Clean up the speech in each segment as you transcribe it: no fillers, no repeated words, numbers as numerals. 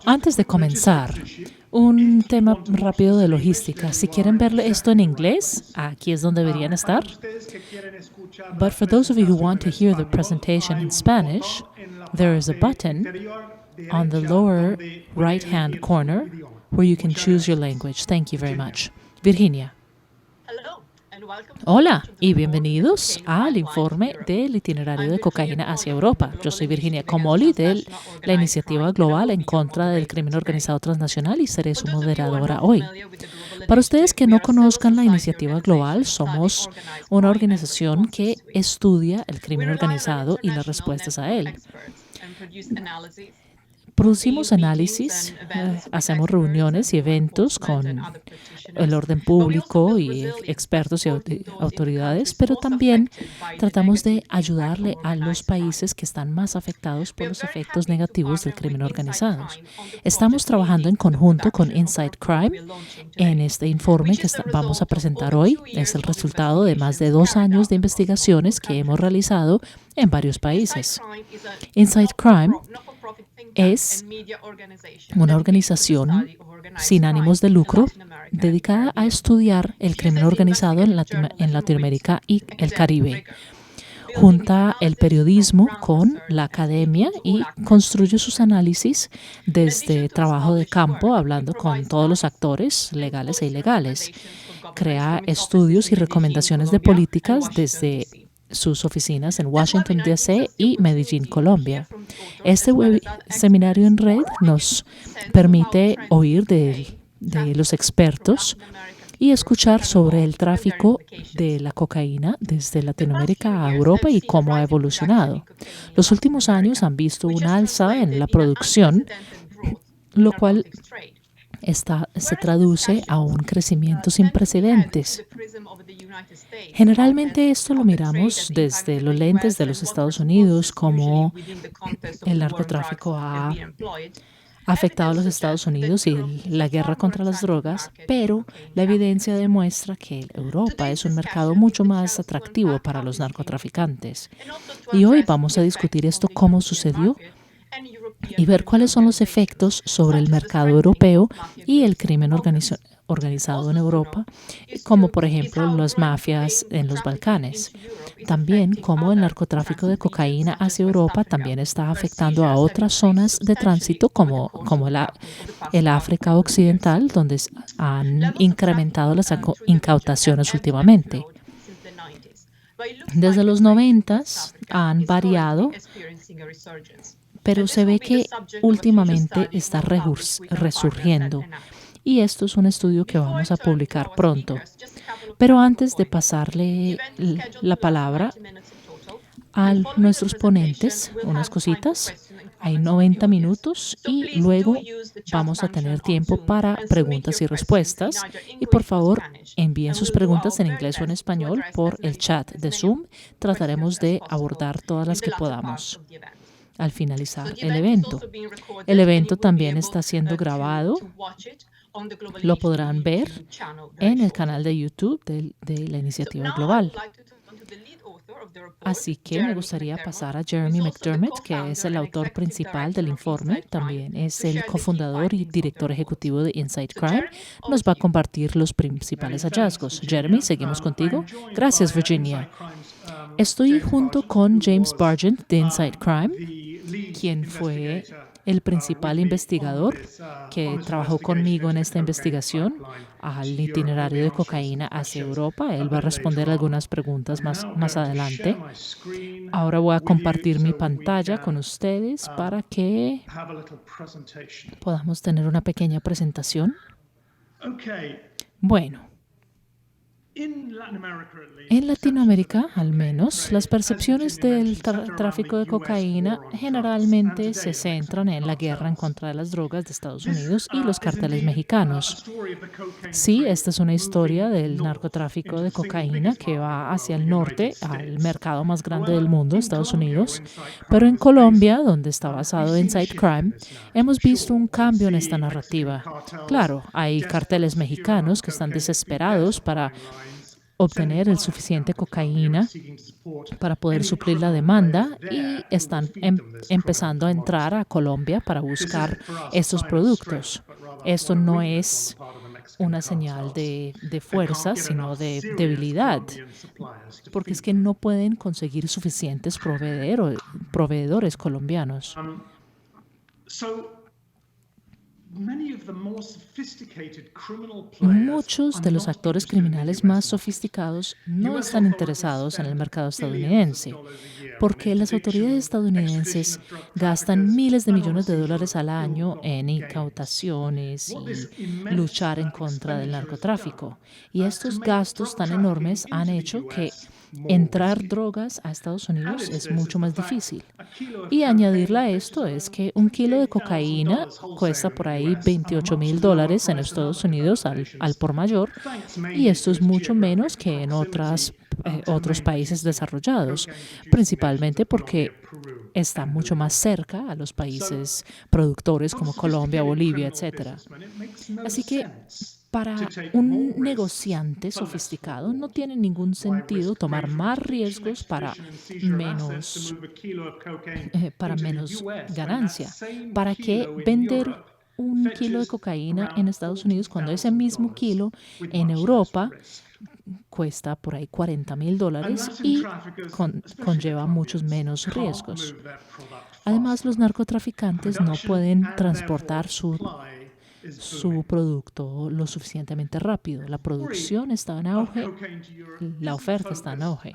Antes de comenzar, un tema rápido de logística. Si quieren ver esto en inglés, aquí es donde deberían estar. But for those of you who want to hear the presentation in Spanish, there is a button on the lower right-hand corner where you can choose your language. Thank you very much. Virginia. Hola y bienvenidos al informe del itinerario de cocaína hacia Europa. Yo soy Virginia Comolli de la Iniciativa Global en contra del Crimen Organizado Transnacional y seré su moderadora hoy. Para ustedes que no conozcan la Iniciativa Global, somos una organización que estudia el crimen organizado y las respuestas a él. Producimos análisis, hacemos reuniones y eventos con el orden público y expertos y autoridades, pero también tratamos de ayudarle a los países que están más afectados por los efectos negativos del crimen organizado. Estamos trabajando en conjunto con Inside Crime en este informe que vamos a presentar hoy. Es el resultado de más de 2 años de investigaciones que hemos realizado en varios países. Inside Crime es una organización sin ánimos de lucro dedicada a estudiar el crimen organizado en Latinoamérica y el Caribe. Junta el periodismo con la academia y construye sus análisis desde trabajo de campo, hablando con todos los actores legales e ilegales. Crea estudios y recomendaciones de políticas desde sus oficinas en Washington, D.C. y Medellín, Colombia. Este seminario en red nos permite oír de los expertos y escuchar sobre el tráfico de la cocaína desde Latinoamérica a Europa y cómo ha evolucionado. Los últimos años han visto un alza en la producción, lo cual se traduce a un crecimiento sin precedentes. Generalmente esto lo miramos desde los lentes de los Estados Unidos, como el narcotráfico ha afectado a los Estados Unidos y la guerra contra las drogas, pero la evidencia demuestra que Europa es un mercado mucho más atractivo para los narcotraficantes. Y hoy vamos a discutir esto, cómo sucedió, y ver cuáles son los efectos sobre el mercado europeo y el crimen organizado en Europa, como por ejemplo las mafias en los Balcanes. También cómo el narcotráfico de cocaína hacia Europa también está afectando a otras zonas de tránsito como el África Occidental, donde han incrementado las incautaciones últimamente. Desde los 90 han variado, pero se ve que últimamente está resurgiendo. Y esto es un estudio que vamos a publicar pronto. Pero antes de pasarle la palabra a nuestros ponentes, unas cositas. Hay 90 minutos y luego vamos a tener tiempo para preguntas y respuestas. Y por favor, envíen sus preguntas en inglés o en español por el chat de Zoom. Trataremos de abordar todas las que podamos al finalizar el evento. El evento también está siendo grabado. Lo podrán ver en el canal de YouTube de la Iniciativa Global. Así que me gustaría pasar a Jeremy McDermott, que es el autor principal del informe. También es el cofundador y director ejecutivo de Inside Crime. Nos va a compartir los principales hallazgos. Jeremy, seguimos contigo. Gracias, Virginia. Estoy junto con James Bargent de Inside Crime, quien fue el principal investigador que trabajó conmigo en esta investigación al itinerario de cocaína hacia Europa. Él va a responder algunas preguntas más adelante. Ahora voy a compartir mi pantalla con ustedes para que podamos tener una pequeña presentación. Bueno. En Latinoamérica, al menos, las percepciones del tráfico de cocaína generalmente se centran en la guerra en contra de las drogas de Estados Unidos y los cárteles mexicanos. Sí, esta es una historia del narcotráfico de cocaína que va hacia el norte, al mercado más grande del mundo, Estados Unidos. Pero en Colombia, donde está basado Inside Crime, hemos visto un cambio en esta narrativa. Claro, hay cárteles mexicanos que están desesperados para obtener el suficiente cocaína para poder suplir la demanda y están empezando a entrar a Colombia para buscar estos productos. Esto no es una señal de fuerza, sino de debilidad, porque es que no pueden conseguir suficientes proveedores colombianos. Muchos de los actores criminales más sofisticados no están interesados en el mercado estadounidense, porque las autoridades estadounidenses gastan miles de millones de dólares al año en incautaciones y luchar en contra del narcotráfico. Y estos gastos tan enormes han hecho que entrar drogas a Estados Unidos es mucho más difícil. Y añadirle a esto es que un kilo de cocaína cuesta por ahí $28,000 en Estados Unidos al por mayor, y esto es mucho menos que en otros países desarrollados, principalmente porque está mucho más cerca a los países productores como Colombia, Bolivia, etc. Así que para un negociante sofisticado no tiene ningún sentido tomar más riesgos para menos ganancia. ¿Para qué vender un kilo de cocaína en Estados Unidos cuando ese mismo kilo en Europa cuesta por ahí $40,000 y conlleva muchos menos riesgos? Además, los narcotraficantes no pueden transportar su producto lo suficientemente rápido. La producción está en auge, la oferta está en auge.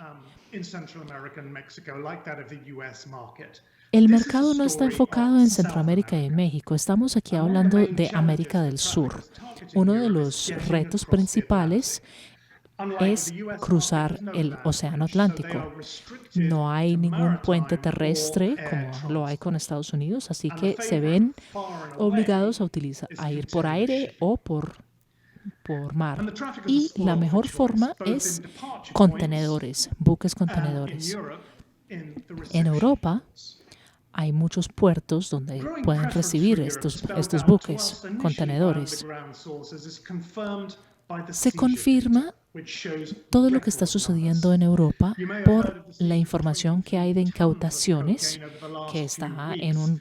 El mercado no está enfocado en Centroamérica y en México. Estamos aquí hablando de América del Sur. Uno de los retos principales es cruzar el Océano Atlántico. No hay ningún puente terrestre como lo hay con Estados Unidos, así que se ven obligados a ir por aire o por mar. Y la mejor forma es contenedores, buques contenedores. En Europa hay muchos puertos donde pueden recibir estos buques contenedores. Se confirma todo lo que está sucediendo en Europa por la información que hay de incautaciones, que está en un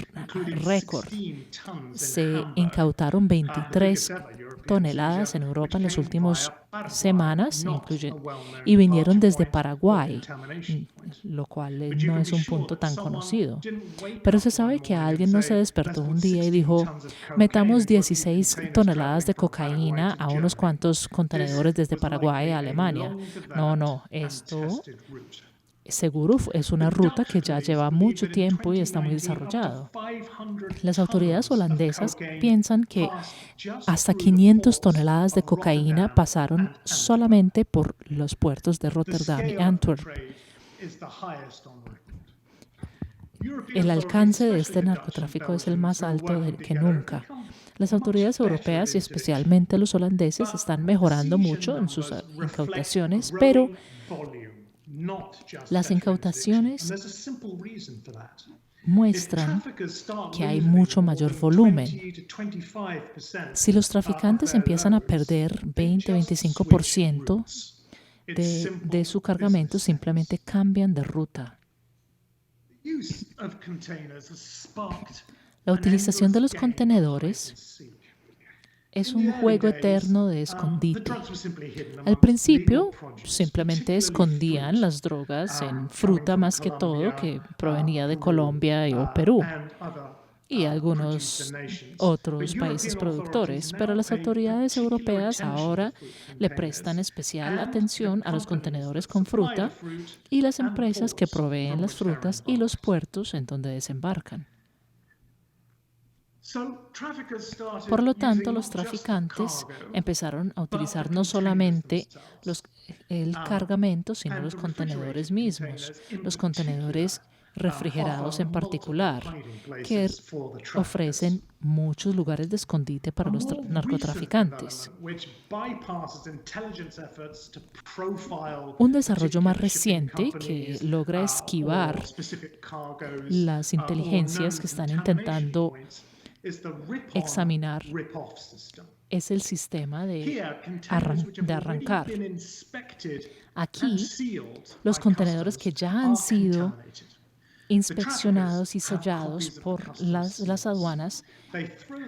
récord. Se incautaron 23 toneladas en Europa en las últimas semanas, y vinieron desde Paraguay, lo cual no es un punto tan conocido. Pero se sabe que alguien no se despertó un día y dijo, metamos 16 toneladas de cocaína a unos cuantos contenedores desde Paraguay a Alemania. No, esto seguro es una ruta que ya lleva mucho tiempo y está muy desarrollado. Las autoridades holandesas piensan que hasta 500 toneladas de cocaína pasaron solamente por los puertos de Rotterdam y Antwerp. El alcance de este narcotráfico es el más alto que nunca. Las autoridades europeas y especialmente los holandeses están mejorando mucho en sus incautaciones, pero las incautaciones muestran que hay mucho mayor volumen. Si los traficantes empiezan a perder 20-25% de su cargamento, simplemente cambian de ruta. La utilización de los contenedores es un juego eterno de escondite. Al principio, simplemente escondían las drogas en fruta más que todo, que provenía de Colombia o Perú y algunos otros países productores, pero las autoridades europeas ahora le prestan especial atención a los contenedores con fruta y las empresas que proveen las frutas y los puertos en donde desembarcan. Por lo tanto, los traficantes empezaron a utilizar no solamente el cargamento, sino los contenedores mismos, los contenedores refrigerados en particular, que ofrecen muchos lugares de escondite para los narcotraficantes. Un desarrollo más reciente que logra esquivar las inteligencias que están intentando examinar es el sistema de arrancar. Aquí, los contenedores que ya han sido inspeccionados y sellados por las aduanas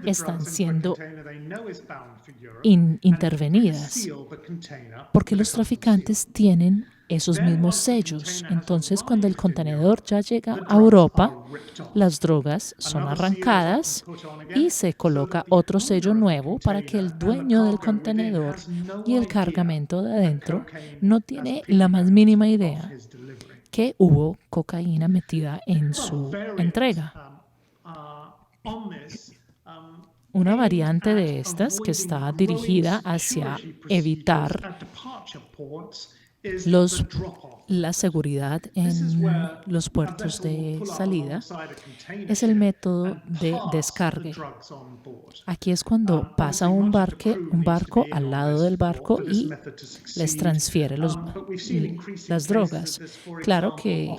están siendo intervenidas porque los traficantes tienen esos mismos sellos. Entonces, cuando el contenedor ya llega a Europa, las drogas son arrancadas y se coloca otro sello nuevo para que el dueño del contenedor y el cargamento de adentro no tiene la más mínima idea que hubo cocaína metida en su entrega. Una variante de estas que está dirigida hacia evitar la seguridad en los puertos de salida es el método de descargue. Aquí es cuando pasa un barco al lado del barco y les transfiere las drogas. Claro que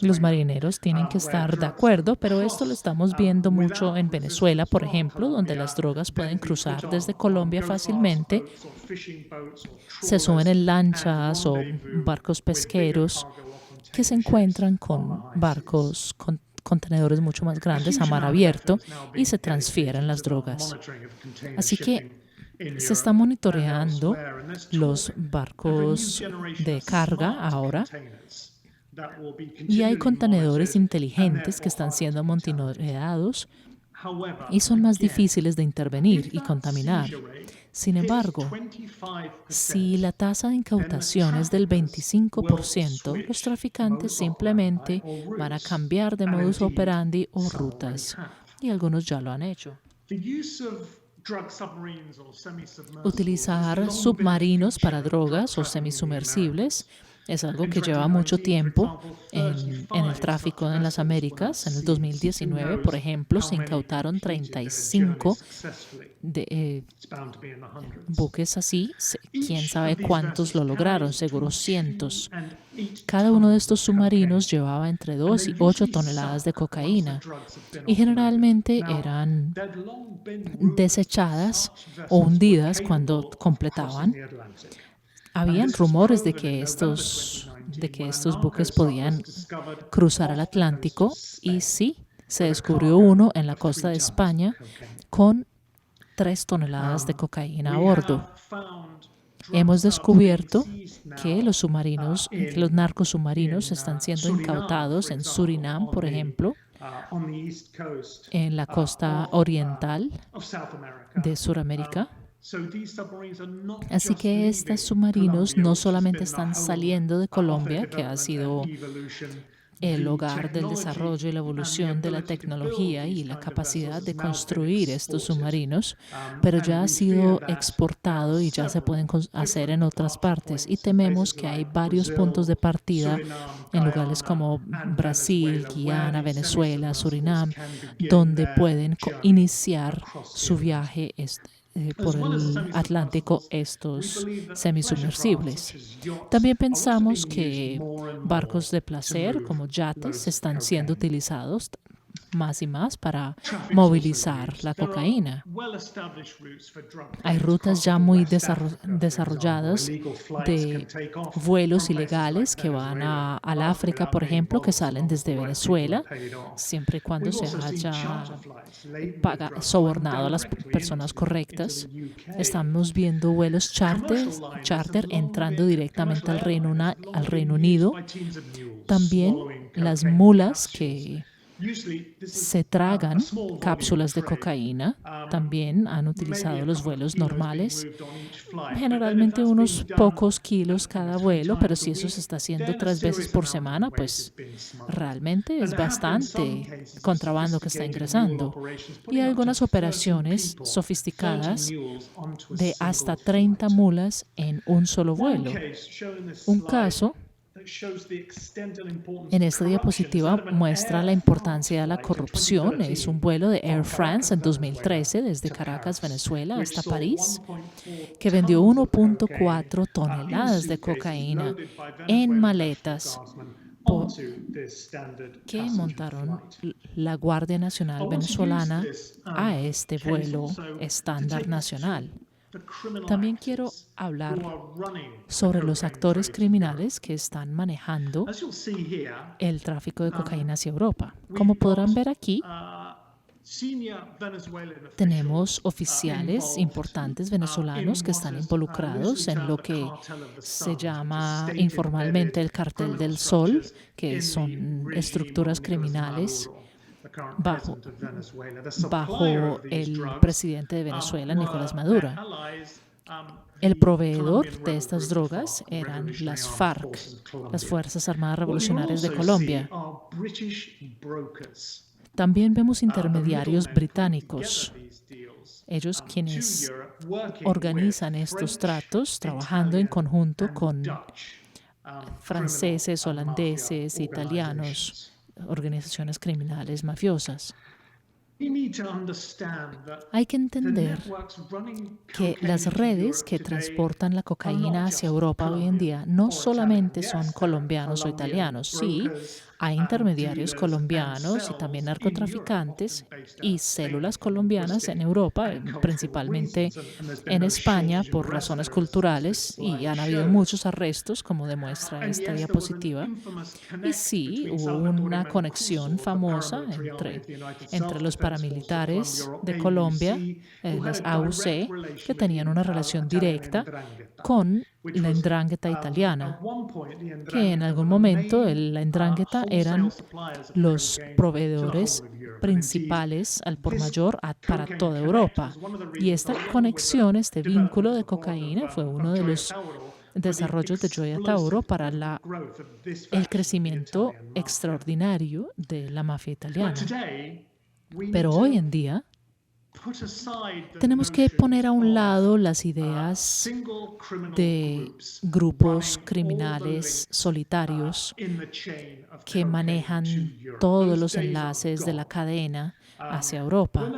los marineros tienen que estar de acuerdo, pero esto lo estamos viendo mucho en Venezuela, por ejemplo, donde las drogas pueden cruzar desde Colombia fácilmente. Se suben en lanchas o barcos pesqueros que se encuentran con barcos con contenedores mucho más grandes a mar abierto y se transfieren las drogas. Así que se está monitoreando los barcos de carga ahora y hay contenedores inteligentes que están siendo monitoreados y son más difíciles de intervenir y contaminar. Sin embargo, si la tasa de incautación es del 25%, los traficantes simplemente van a cambiar de modus operandi o rutas, y algunos ya lo han hecho. Utilizar submarinos para drogas o semisumersibles es algo que lleva mucho tiempo en el tráfico en las Américas. En el 2019, por ejemplo, se incautaron 35 buques así. Quién sabe cuántos lo lograron, seguro cientos. Cada uno de estos submarinos llevaba entre 2 y 8 toneladas de cocaína y generalmente eran desechadas o hundidas cuando completaban. Habían rumores de que estos buques podían cruzar el Atlántico y sí, se descubrió uno en la costa de España con 3 toneladas de cocaína a bordo. Hemos descubierto que los narcos submarinos están siendo incautados en Surinam, por ejemplo, en la costa oriental de Sudamérica. Así que estos submarinos no solamente están saliendo de Colombia, que ha sido el hogar del desarrollo y la evolución de la tecnología y la capacidad de construir estos submarinos, pero ya ha sido exportado y ya se pueden hacer en otras partes. Y tememos que hay varios puntos de partida en lugares como Brasil, Guyana, Venezuela, Surinam, donde pueden iniciar su viaje por el Atlántico estos semisumersibles. También pensamos que barcos de placer como yates están siendo utilizados más y más para movilizar la cocaína. Hay rutas ya muy desarrolladas de vuelos ilegales que van al África, por ejemplo, que salen desde Venezuela, siempre y cuando se haya sobornado a las personas correctas. Estamos viendo vuelos charter entrando directamente al Reino Unido. También las mulas que se tragan cápsulas de cocaína, también han utilizado los vuelos normales, generalmente unos pocos kilos cada vuelo, pero si eso se está haciendo 3 veces por semana, pues realmente es bastante contrabando que está ingresando. Y hay algunas operaciones sofisticadas de hasta 30 mulas en un solo vuelo. Un caso en esta diapositiva muestra la importancia de la corrupción. Es un vuelo de Air France en 2013 desde Caracas, Venezuela, hasta París, que vendió 1.4 toneladas de cocaína en maletas que montaron la Guardia Nacional venezolana a este vuelo estándar nacional. También quiero hablar sobre los actores criminales que están manejando el tráfico de cocaína hacia Europa. Como podrán ver aquí, tenemos oficiales importantes venezolanos que están involucrados en lo que se llama informalmente el Cartel del Sol, que son estructuras criminales bajo el presidente de Venezuela, Nicolás Maduro. El proveedor de estas drogas eran las FARC, las Fuerzas Armadas Revolucionarias de Colombia. También vemos intermediarios británicos, ellos quienes organizan estos tratos trabajando en conjunto con franceses, holandeses, italianos, organizaciones criminales mafiosas. Hay que entender que las redes que transportan la cocaína hacia Europa hoy en día no solamente son colombianos o italianos. Sí, hay intermediarios colombianos y también narcotraficantes y células colombianas en Europa, principalmente en España por razones culturales, y han habido muchos arrestos, como demuestra esta diapositiva. Y sí, hubo una conexión famosa entre los paramilitares de Colombia, las AUC, que tenían una relación directa con la 'ndrangheta italiana, que en algún momento la 'ndrangheta eran los proveedores principales al por mayor para toda Europa. Y esta conexión, este vínculo de cocaína fue uno de los desarrollos de Gioia Tauro para el crecimiento extraordinario de la mafia italiana. Pero hoy en día tenemos que poner a un lado las ideas de grupos criminales solitarios que manejan todos los enlaces de la cadena hacia Europa.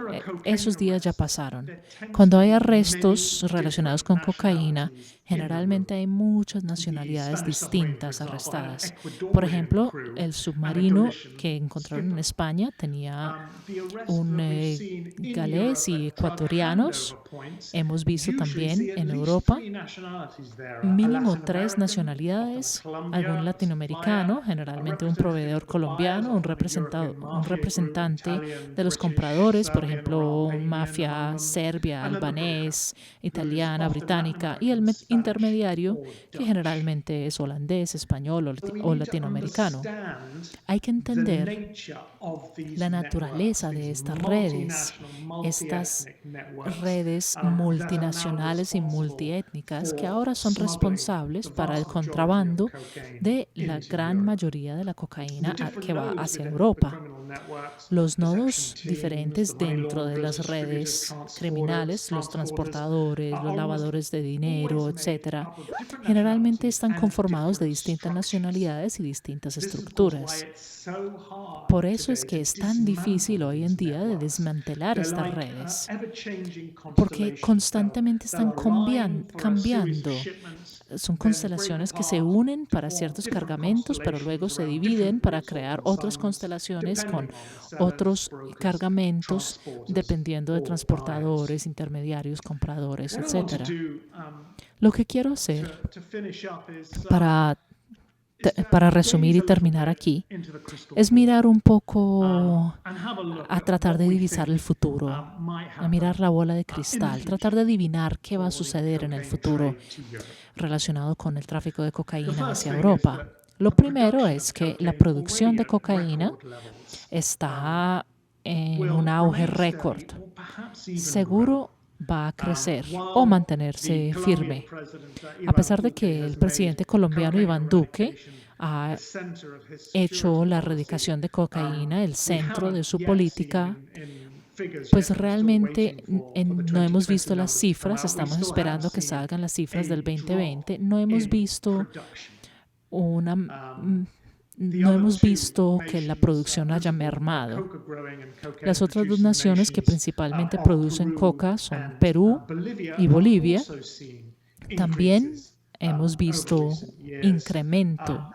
Esos días ya pasaron. Cuando hay arrestos relacionados con cocaína, generalmente hay muchas nacionalidades distintas arrestadas. Por ejemplo, el submarino que encontraron en España tenía un galés y ecuatorianos. Hemos visto también en Europa mínimo 3 nacionalidades, algún latinoamericano, generalmente un proveedor colombiano, un representante de los compradores, por ejemplo, mafia serbia, albanés, italiana, británica, y el intermediario, que generalmente es holandés, español o latinoamericano. Hay que entender la naturaleza de estas redes multinacionales y multiétnicas que ahora son responsables para el contrabando de la gran mayoría de la cocaína que va hacia Europa. Los nodos diferentes dentro de las redes criminales, los transportadores, los lavadores de dinero, etcétera, generalmente están conformados de distintas nacionalidades y distintas estructuras. Por eso es que es tan difícil hoy en día de desmantelar estas redes, porque constantemente están cambiando. Son constelaciones que se unen para ciertos cargamentos, pero luego se dividen para crear otras constelaciones con otros cargamentos, dependiendo de transportadores, intermediarios, compradores, etc. Lo que quiero hacer para resumir y terminar aquí, es mirar un poco a tratar de divisar el futuro, a mirar la bola de cristal, tratar de adivinar qué va a suceder en el futuro relacionado con el tráfico de cocaína hacia Europa. Lo primero es que la producción de cocaína está en un auge récord. Seguro va a crecer o mantenerse firme. A pesar de que el presidente colombiano Iván Duque ha hecho la erradicación de cocaína el centro de su política, pues realmente no hemos visto las cifras, estamos esperando que salgan las cifras del 2020, no hemos visto que la producción haya mermado. Las otras 2 naciones que principalmente producen coca son Perú y Bolivia. También hemos visto incremento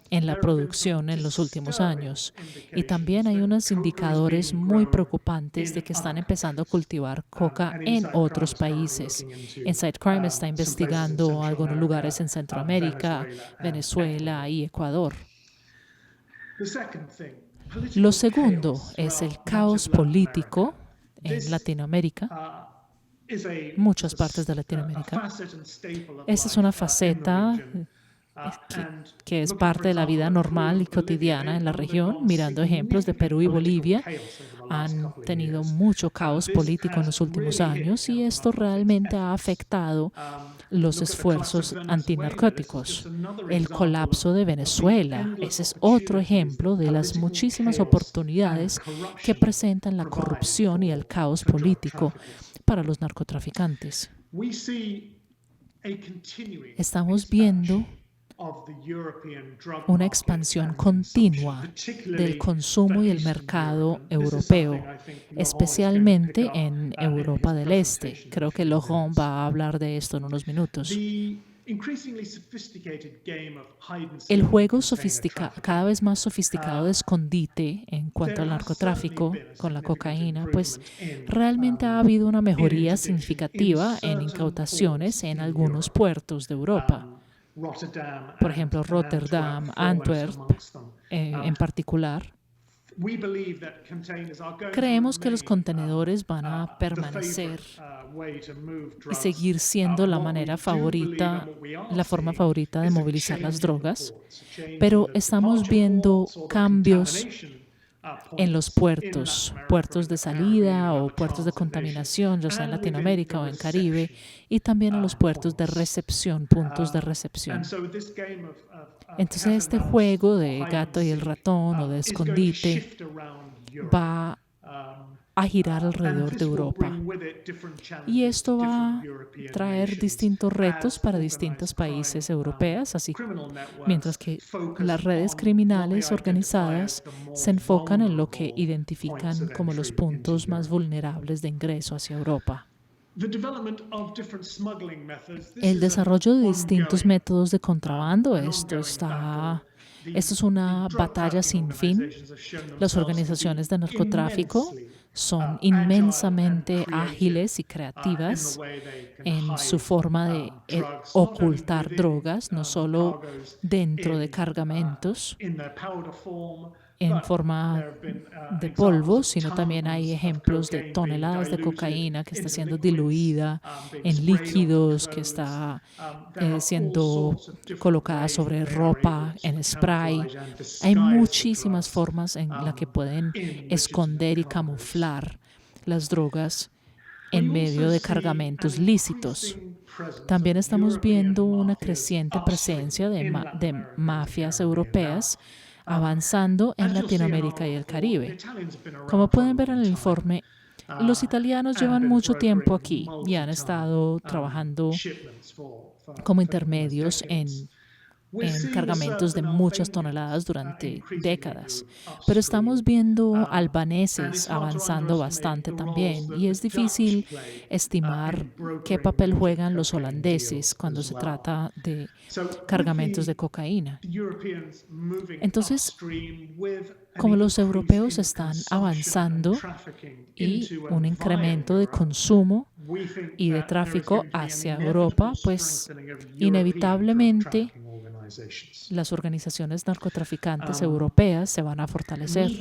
en la producción en los últimos años. Y también hay unos indicadores muy preocupantes de que están empezando a cultivar coca en otros países. Inside Crime está investigando algunos lugares en Centroamérica, Venezuela y Ecuador. Lo segundo es el caos político en Latinoamérica, muchas partes de Latinoamérica. Esa es una faceta que es parte de la vida normal y cotidiana en la región. Mirando ejemplos de Perú y Bolivia, han tenido mucho caos político en los últimos años y esto realmente ha afectado los esfuerzos antinarcóticos. El colapso de Venezuela, ese es otro ejemplo de las muchísimas oportunidades que presentan la corrupción y el caos político para los narcotraficantes. Estamos viendo una expansión continua del consumo y el mercado europeo, especialmente en Europa del Este. Creo que Laurent va a hablar de esto en unos minutos. El juego cada vez más sofisticado de escondite en cuanto al narcotráfico con la cocaína, pues realmente ha habido una mejoría significativa en incautaciones en algunos puertos de Europa. Por ejemplo, Rotterdam, Antwerp en particular. Creemos que los contenedores van a permanecer y seguir siendo la forma favorita de movilizar las drogas, pero estamos viendo cambios en los puertos de salida o puertos de contaminación, ya sea en Latinoamérica o en Caribe, y también en los puertos de recepción, puntos de recepción. Entonces, este juego de gato y el ratón o de escondite va a girar alrededor de Europa. Y esto va a traer distintos retos para distintos países europeos, así mientras que las redes criminales organizadas se enfocan en lo que identifican como los puntos más vulnerables de ingreso hacia Europa. El desarrollo de distintos métodos de contrabando, esto es una batalla sin fin. Las organizaciones de narcotráfico son inmensamente ágiles y creativas en su forma de ocultar drogas, no solo dentro de cargamentos en forma de polvo, sino también hay ejemplos de toneladas de cocaína que está siendo diluida en líquidos, que está siendo colocada sobre ropa, en spray. Hay muchísimas formas en las que pueden esconder y camuflar las drogas en medio de cargamentos lícitos. También estamos viendo una creciente presencia de mafias europeas avanzando en Latinoamérica y el Caribe. Como pueden ver en el informe, los italianos llevan mucho tiempo aquí y han estado trabajando como intermedios en cargamentos de muchas toneladas durante décadas. Pero estamos viendo albaneses avanzando bastante también y es difícil estimar qué papel juegan los holandeses cuando se trata de cargamentos de cocaína. Entonces, como los europeos están avanzando y un incremento de consumo y de tráfico hacia Europa, pues inevitablemente las organizaciones narcotraficantes europeas se van a fortalecer.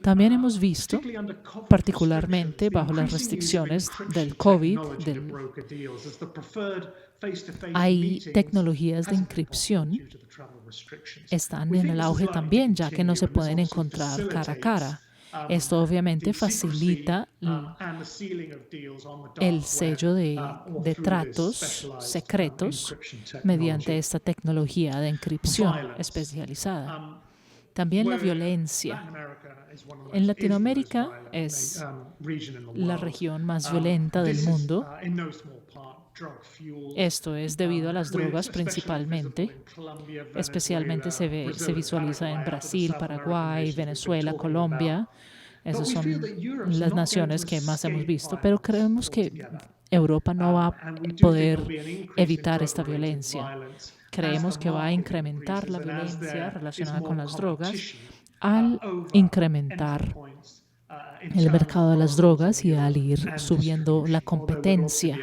También hemos visto, particularmente bajo las restricciones del COVID, hay tecnologías de encripción, están en el auge también, ya que no se pueden encontrar cara a cara. Esto obviamente facilita el sello de tratos secretos mediante esta tecnología de encripción especializada. También la violencia. En Latinoamérica es la región más violenta del mundo. Esto es debido a las drogas principalmente, especialmente se visualiza en Brasil, Paraguay, Venezuela, Colombia. Esas son las naciones que más hemos visto, pero creemos que Europa no va a poder evitar esta violencia. Creemos que va a incrementar la violencia relacionada con las drogas al incrementar el mercado de las drogas y al ir subiendo la competencia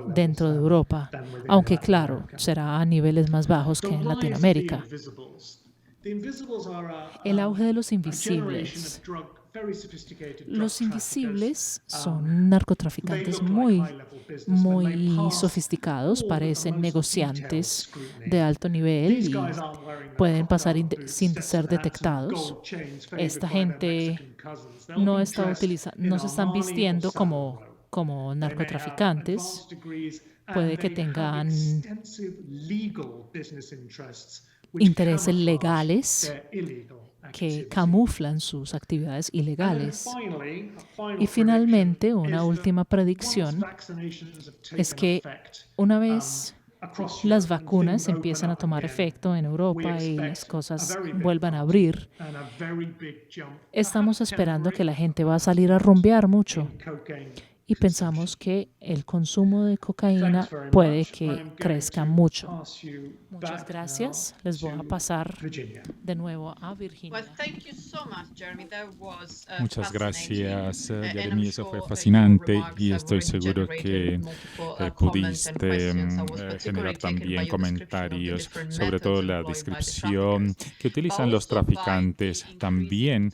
dentro de Europa, aunque claro, será a niveles más bajos que en Latinoamérica. El auge de los invisibles. Los invisibles son narcotraficantes muy sofisticados, parecen negociantes de alto nivel y pueden pasar sin ser detectados. Esta gente no se están vistiendo como narcotraficantes. Puede que tengan intereses legales que camuflan sus actividades ilegales. Y finalmente, una última predicción es que una vez las vacunas empiezan a tomar efecto en Europa y las cosas vuelvan a abrir, estamos esperando que la gente va a salir a rumbear mucho. Y pensamos que el consumo de cocaína puede que crezca mucho. Muchas gracias. Les voy a pasar de nuevo a Virginia. Muchas gracias, Jeremy. Eso fue fascinante y estoy seguro que pudiste generar también comentarios, sobre todo la descripción que utilizan los traficantes, también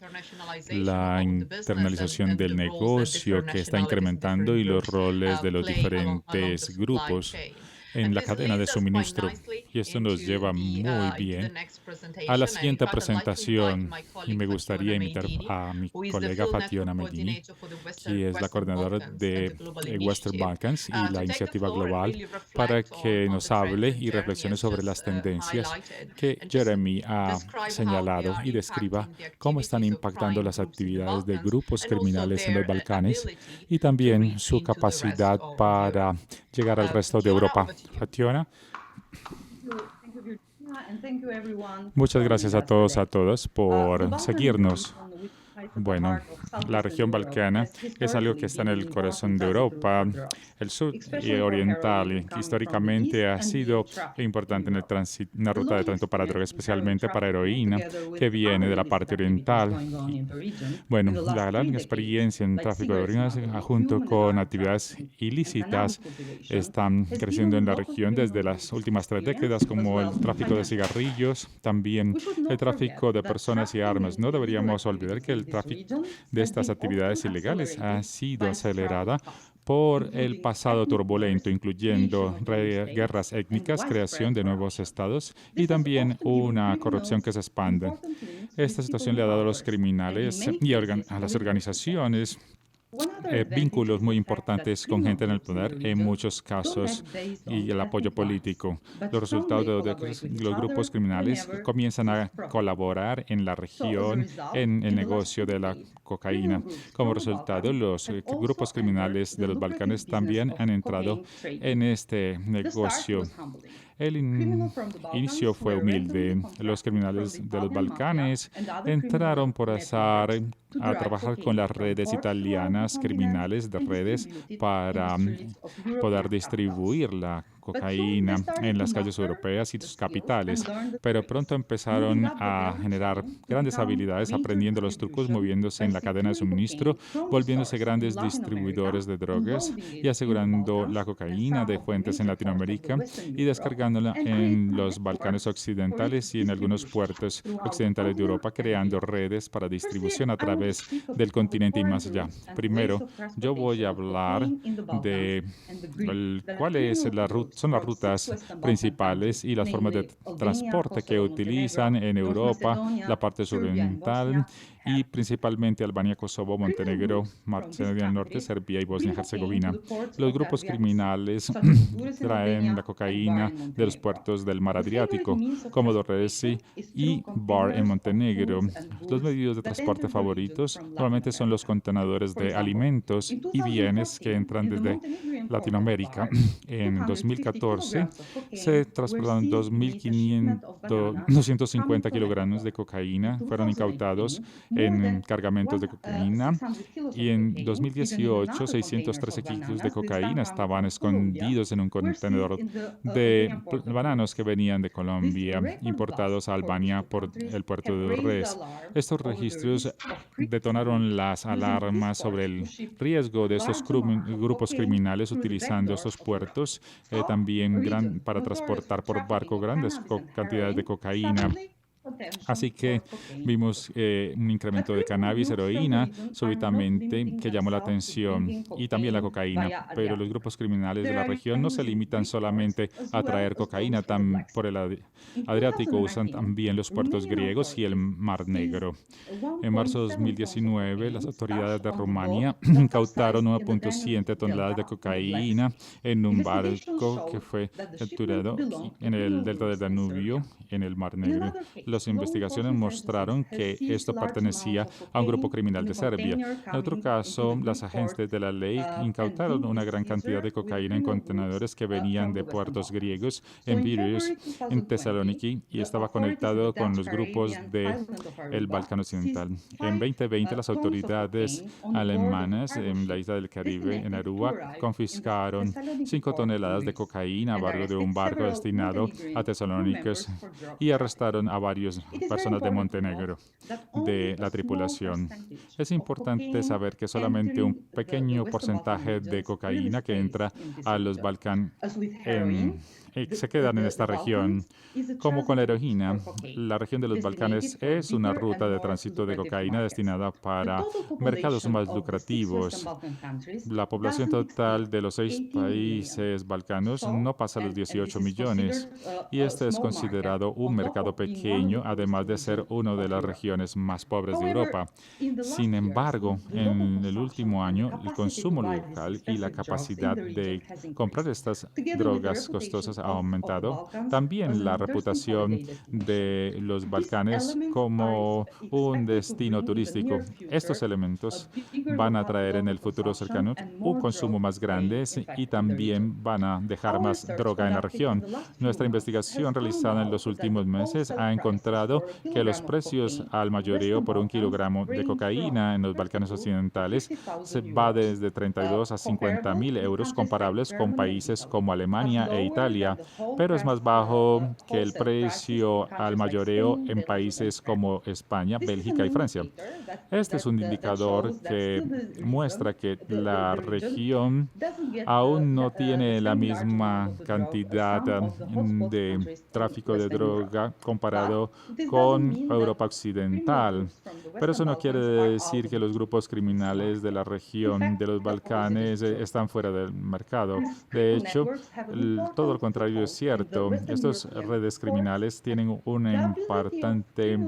la internalización del negocio que está incrementando y los roles de los diferentes grupos en la cadena de suministro. Y esto nos lleva muy bien a la siguiente presentación. Y me gustaría invitar a mi colega Fationa Medini, que es la coordinadora de Western Balkans y la iniciativa global, para que nos hable y reflexione sobre las tendencias que Jeremy ha señalado y describa cómo están impactando las actividades de grupos criminales en los Balcanes y también su capacidad para llegar al resto de Europa. Fationa. Muchas gracias a todos, a todas por seguirnos. Bueno, la región balcana es algo que está en el corazón de Europa. El sur y oriental históricamente ha sido importante en una ruta de tránsito para drogas, especialmente para heroína, que viene de la parte oriental. Bueno, la gran experiencia en tráfico de heroína, junto con actividades ilícitas, están creciendo en la región desde las últimas 3 décadas, como el tráfico de cigarrillos, también el tráfico de personas y armas. No deberíamos olvidar que el tráfico de estas actividades ilegales ha sido acelerada por el pasado turbulento, incluyendo guerras étnicas, creación de nuevos estados y también una corrupción que se expande. Esta situación le ha dado a los criminales y a las organizaciones vínculos muy importantes con gente en el poder, en muchos casos, y el apoyo político. Los resultados de los grupos criminales comienzan a colaborar en la región, en el negocio de la cocaína. Como resultado, los grupos criminales de los Balcanes también han entrado en este negocio. El inicio fue humilde. Los criminales de los Balcanes entraron por azar a trabajar con las redes italianas criminales de redes para poder distribuir la cocaína en las calles europeas y sus capitales, pero pronto empezaron a generar grandes habilidades aprendiendo los trucos, moviéndose en la cadena de suministro, volviéndose grandes distribuidores de drogas y asegurando la cocaína de fuentes en Latinoamérica y descargándola en los Balcanes occidentales y en algunos puertos occidentales de Europa, creando redes para distribución a través del continente y más allá. Primero, yo voy a hablar de cuáles son las rutas principales y las formas de transporte que utilizan en Europa, la parte suroriental y principalmente Albania, Kosovo, Montenegro, Macedonia del Norte, Serbia y Bosnia-Herzegovina. Los grupos criminales traen la cocaína de los puertos del mar Adriático, como Dorresi y Bar en Montenegro. Los medios de transporte favoritos normalmente son los contenedores de alimentos y bienes que entran desde Latinoamérica. En 2014 se transportaron 250 kilogramos de cocaína, fueron incautados en cargamentos de cocaína, y en 2018 613 kilos de cocaína estaban escondidos en un contenedor de bananos que venían de Colombia, importados a Albania por el puerto de Urrés. Estos registros detonaron las alarmas sobre el riesgo de estos grupos criminales utilizando estos puertos también para transportar por barco grandes cantidades de cocaína. Así que vimos un incremento de cannabis, heroína, súbitamente, que llamó la atención, y también la cocaína. Pero los grupos criminales de la región no se limitan solamente a traer cocaína por el Adriático, usan también los puertos griegos y el Mar Negro. En marzo de 2019, las autoridades de Rumania incautaron 9.7 toneladas de cocaína en un barco que fue capturado en el delta del Danubio, en el Mar Negro. Las investigaciones mostraron que esto pertenecía a un grupo criminal de Serbia. En otro caso, las agentes de la ley incautaron una gran cantidad de cocaína en contenedores que venían de puertos griegos en Piraeus, en Tesaloniki, y estaba conectado con los grupos del Balcán Occidental. En 2020, las autoridades alemanas en la isla del Caribe, en Aruba, confiscaron 5 toneladas de cocaína a bordo de un barco destinado a Tesalónica y arrestaron a varias personas de Montenegro de la tripulación. Es importante saber que solamente un pequeño porcentaje de cocaína que entra a los Balcanes se quedan en esta región. Como con la heroína, la región de los Balcanes es una ruta de tránsito de cocaína destinada para mercados más lucrativos. La población total de los 6 países balcanos no pasa los 18 millones, y este es considerado un mercado pequeño, además de ser una de las regiones más pobres de Europa. Sin embargo, en el último año, el consumo local y la capacidad de comprar estas drogas costosas ha aumentado. También la reputación de los Balcanes como un destino turístico. Estos elementos van a traer en el futuro cercano un consumo más grande y también van a dejar más droga en la región. Nuestra investigación realizada en los últimos meses ha encontrado que los precios al mayoreo por un kilogramo de cocaína en los Balcanes occidentales se va desde 32 a 50.000 euros, comparables con países como Alemania e Italia, pero es más bajo que el precio al mayoreo en países como España, Bélgica y Francia. Este es un indicador que muestra que la región aún no tiene la misma cantidad de tráfico de droga comparado con Europa Occidental. Pero eso no quiere decir que los grupos criminales de la región de los Balcanes están fuera del mercado. De hecho, todo lo contrario es cierto. Estas redes criminales tienen un importante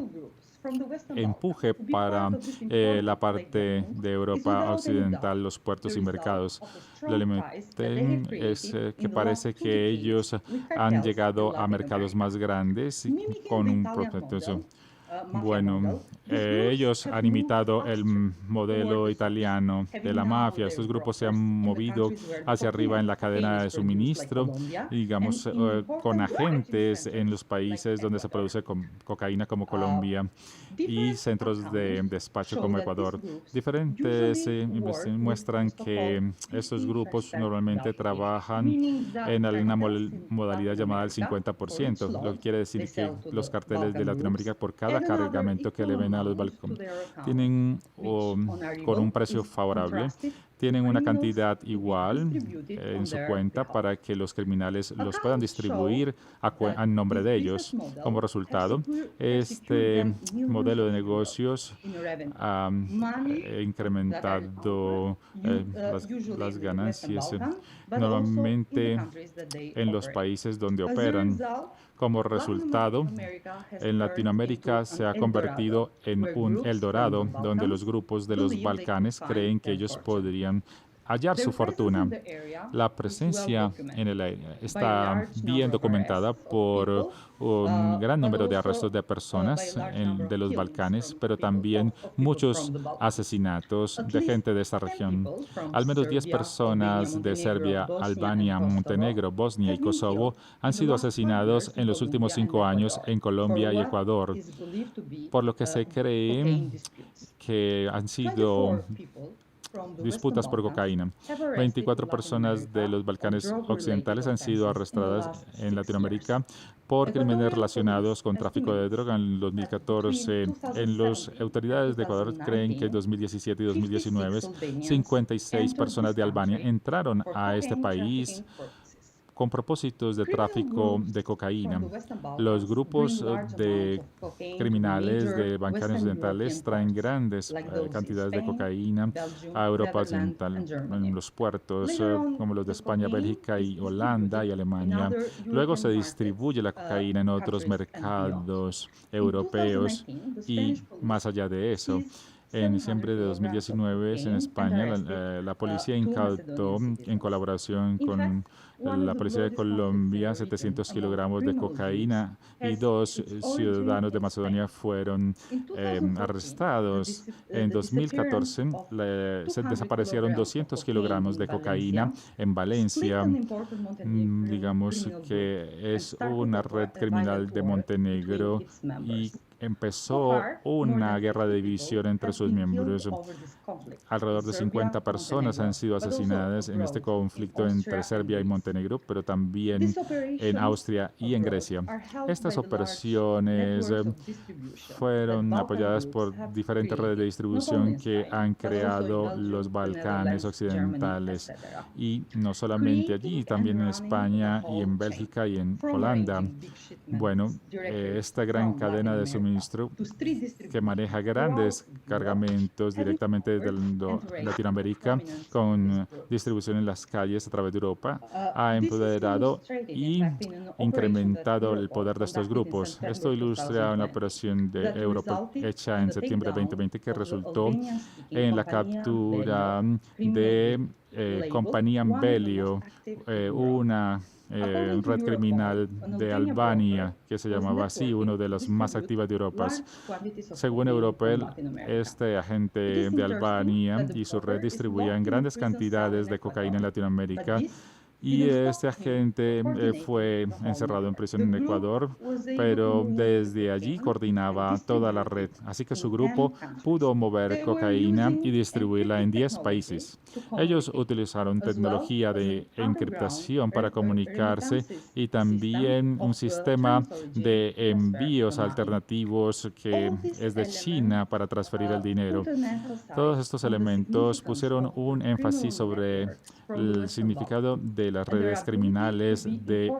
empuje para la parte de Europa Occidental, los puertos y mercados. Lo elemental es que parece que ellos han llegado a mercados más grandes con un proceso. Bueno, ellos han imitado el modelo italiano de la mafia. Estos grupos se han movido hacia arriba en la cadena de suministro, digamos, con agentes en los países donde se produce cocaína, como Colombia, y centros de despacho como Ecuador. Diferentes investigaciones muestran que estos grupos normalmente trabajan en una modalidad llamada el 50%, lo que quiere decir que los carteles de Latinoamérica, por cada cargamento que le ven a los balcones, tienen con un precio favorable, tienen una cantidad igual en su cuenta para que los criminales los puedan distribuir a nombre de ellos. Como resultado, este modelo de negocios ha incrementado las ganancias normalmente en los países donde operan. Como resultado, en Latinoamérica se ha convertido en un Eldorado, donde los grupos de los Balcanes creen que ellos podrían hallar su fortuna. La presencia en el área está bien documentada por un gran número de arrestos de personas de los Balcanes, pero también muchos asesinatos de gente de esta región. Al menos 10 personas de Serbia, Albania, Montenegro, Bosnia y Kosovo han sido asesinados en los últimos 5 años en Colombia y Ecuador, por lo que se cree que han sido disputas por cocaína. 24 personas de los Balcanes Occidentales han sido arrestadas en Latinoamérica por crímenes relacionados con tráfico de droga en 2014. Las autoridades de Ecuador creen que en 2017 y 2019, 56 personas de Albania entraron a este país con propósitos de tráfico de cocaína. Los grupos de criminales de Balcanes Occidentales traen grandes cantidades de cocaína a Europa Occidental en los puertos como los de España, Bélgica y Holanda y Alemania. Luego se distribuye la cocaína en otros mercados europeos y más allá de eso. En diciembre de 2019, en España, la policía incautó, en colaboración con la policía de Colombia, 700 kilogramos de cocaína y 2 ciudadanos de Macedonia fueron arrestados. En 2014, se desaparecieron 200 kilogramos de cocaína en Valencia. Digamos que es una red criminal de Montenegro y empezó una guerra de división entre sus miembros. Alrededor de 50 personas han sido asesinadas en este conflicto entre Serbia y Montenegro, pero también en Austria y en Grecia. Estas operaciones fueron apoyadas por diferentes redes de distribución que han creado los Balcanes Occidentales. Y no solamente allí, también en España y en Bélgica y en Holanda. Bueno, esta gran cadena de suministro que maneja grandes cargamentos directamente desde Latinoamérica con distribución en las calles a través de Europa, ha empoderado y incrementado el poder de estos grupos. Esto ilustra una operación de Europol hecha en septiembre de 2020 que resultó en la captura de Compañía Mbelio, una red criminal de Albania que se llamaba así, uno de los más activos de Europa. Según Europol, este agente de Albania y su red distribuían grandes cantidades de cocaína en Latinoamérica. Y este agente fue encerrado en prisión en Ecuador, pero desde allí coordinaba toda la red. Así que su grupo pudo mover cocaína y distribuirla en 10 países. Ellos utilizaron tecnología de encriptación para comunicarse y también un sistema de envíos alternativos que es de China para transferir el dinero. Todos estos elementos pusieron un énfasis sobre el significado de las redes criminales de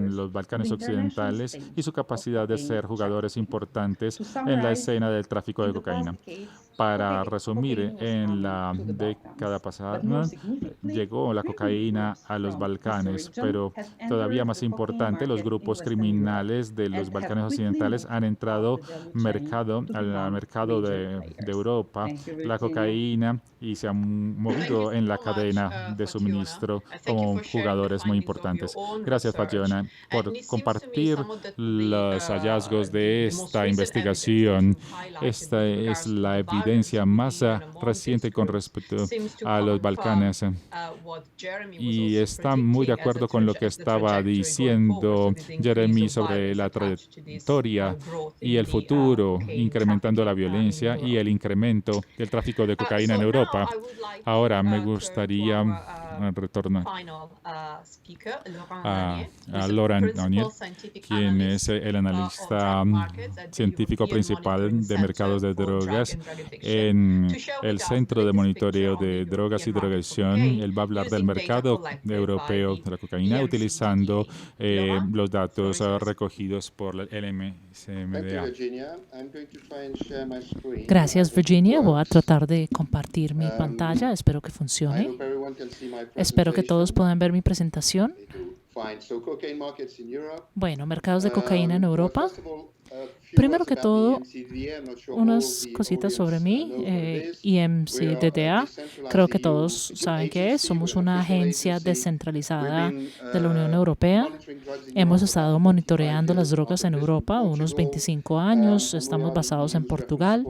los Balcanes Occidentales y su capacidad de ser jugadores importantes en la escena del tráfico de cocaína. Para resumir, en la década pasada llegó la cocaína a los Balcanes, pero todavía más importante, los grupos criminales de los Balcanes Occidentales han entrado al mercado de Europa, la cocaína, y se han movido en la cadena de suministro como jugadores muy importantes. Gracias, Fatjona, por compartir los hallazgos de esta investigación. Esta es la evidencia más reciente con respecto a los Balcanes. Y está muy de acuerdo con lo que estaba diciendo Jeremy sobre la trayectoria y el futuro, incrementando la violencia y el incremento del tráfico de cocaína en Europa. Ahora me gustaría retornar a Laurent Onier, quien es el analista científico principal de mercados de drogas en el Centro de Monitoreo de Drogas y Drogadicción. Él va a hablar del mercado europeo de la cocaína utilizando los datos recogidos por el MSMDA. Gracias, Virginia. Voy a tratar de compartir mi pantalla. Espero que funcione. Espero que todos puedan ver mi presentación. Bueno, mercados de cocaína en Europa. Primero que todo, unas cositas sobre mí. IMCDDA, creo que todos saben qué es. Somos una agencia descentralizada de la Unión Europea. Hemos estado monitoreando las drogas en Europa unos 25 años. Estamos basados en Portugal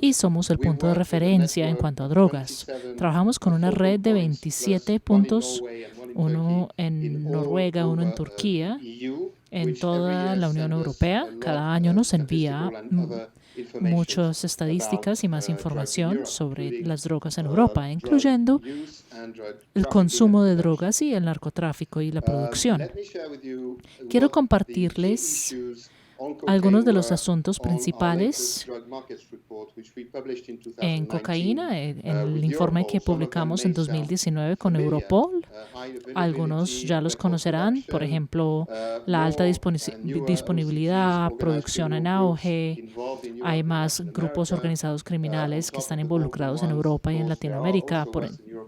y somos el punto de referencia en cuanto a drogas. Trabajamos con una red de 27 puntos, uno en Noruega, uno en Turquía, en toda la Unión Europea. Cada año nos envía muchas estadísticas y más información sobre las drogas en Europa, incluyendo el consumo de drogas y el narcotráfico y la producción. Quiero compartirles algunos de los asuntos principales en cocaína, en el informe que publicamos en 2019 con Europol. Algunos ya los conocerán, por ejemplo, la alta disponibilidad, producción en auge. Hay más grupos organizados criminales que están involucrados en Europa y en Latinoamérica,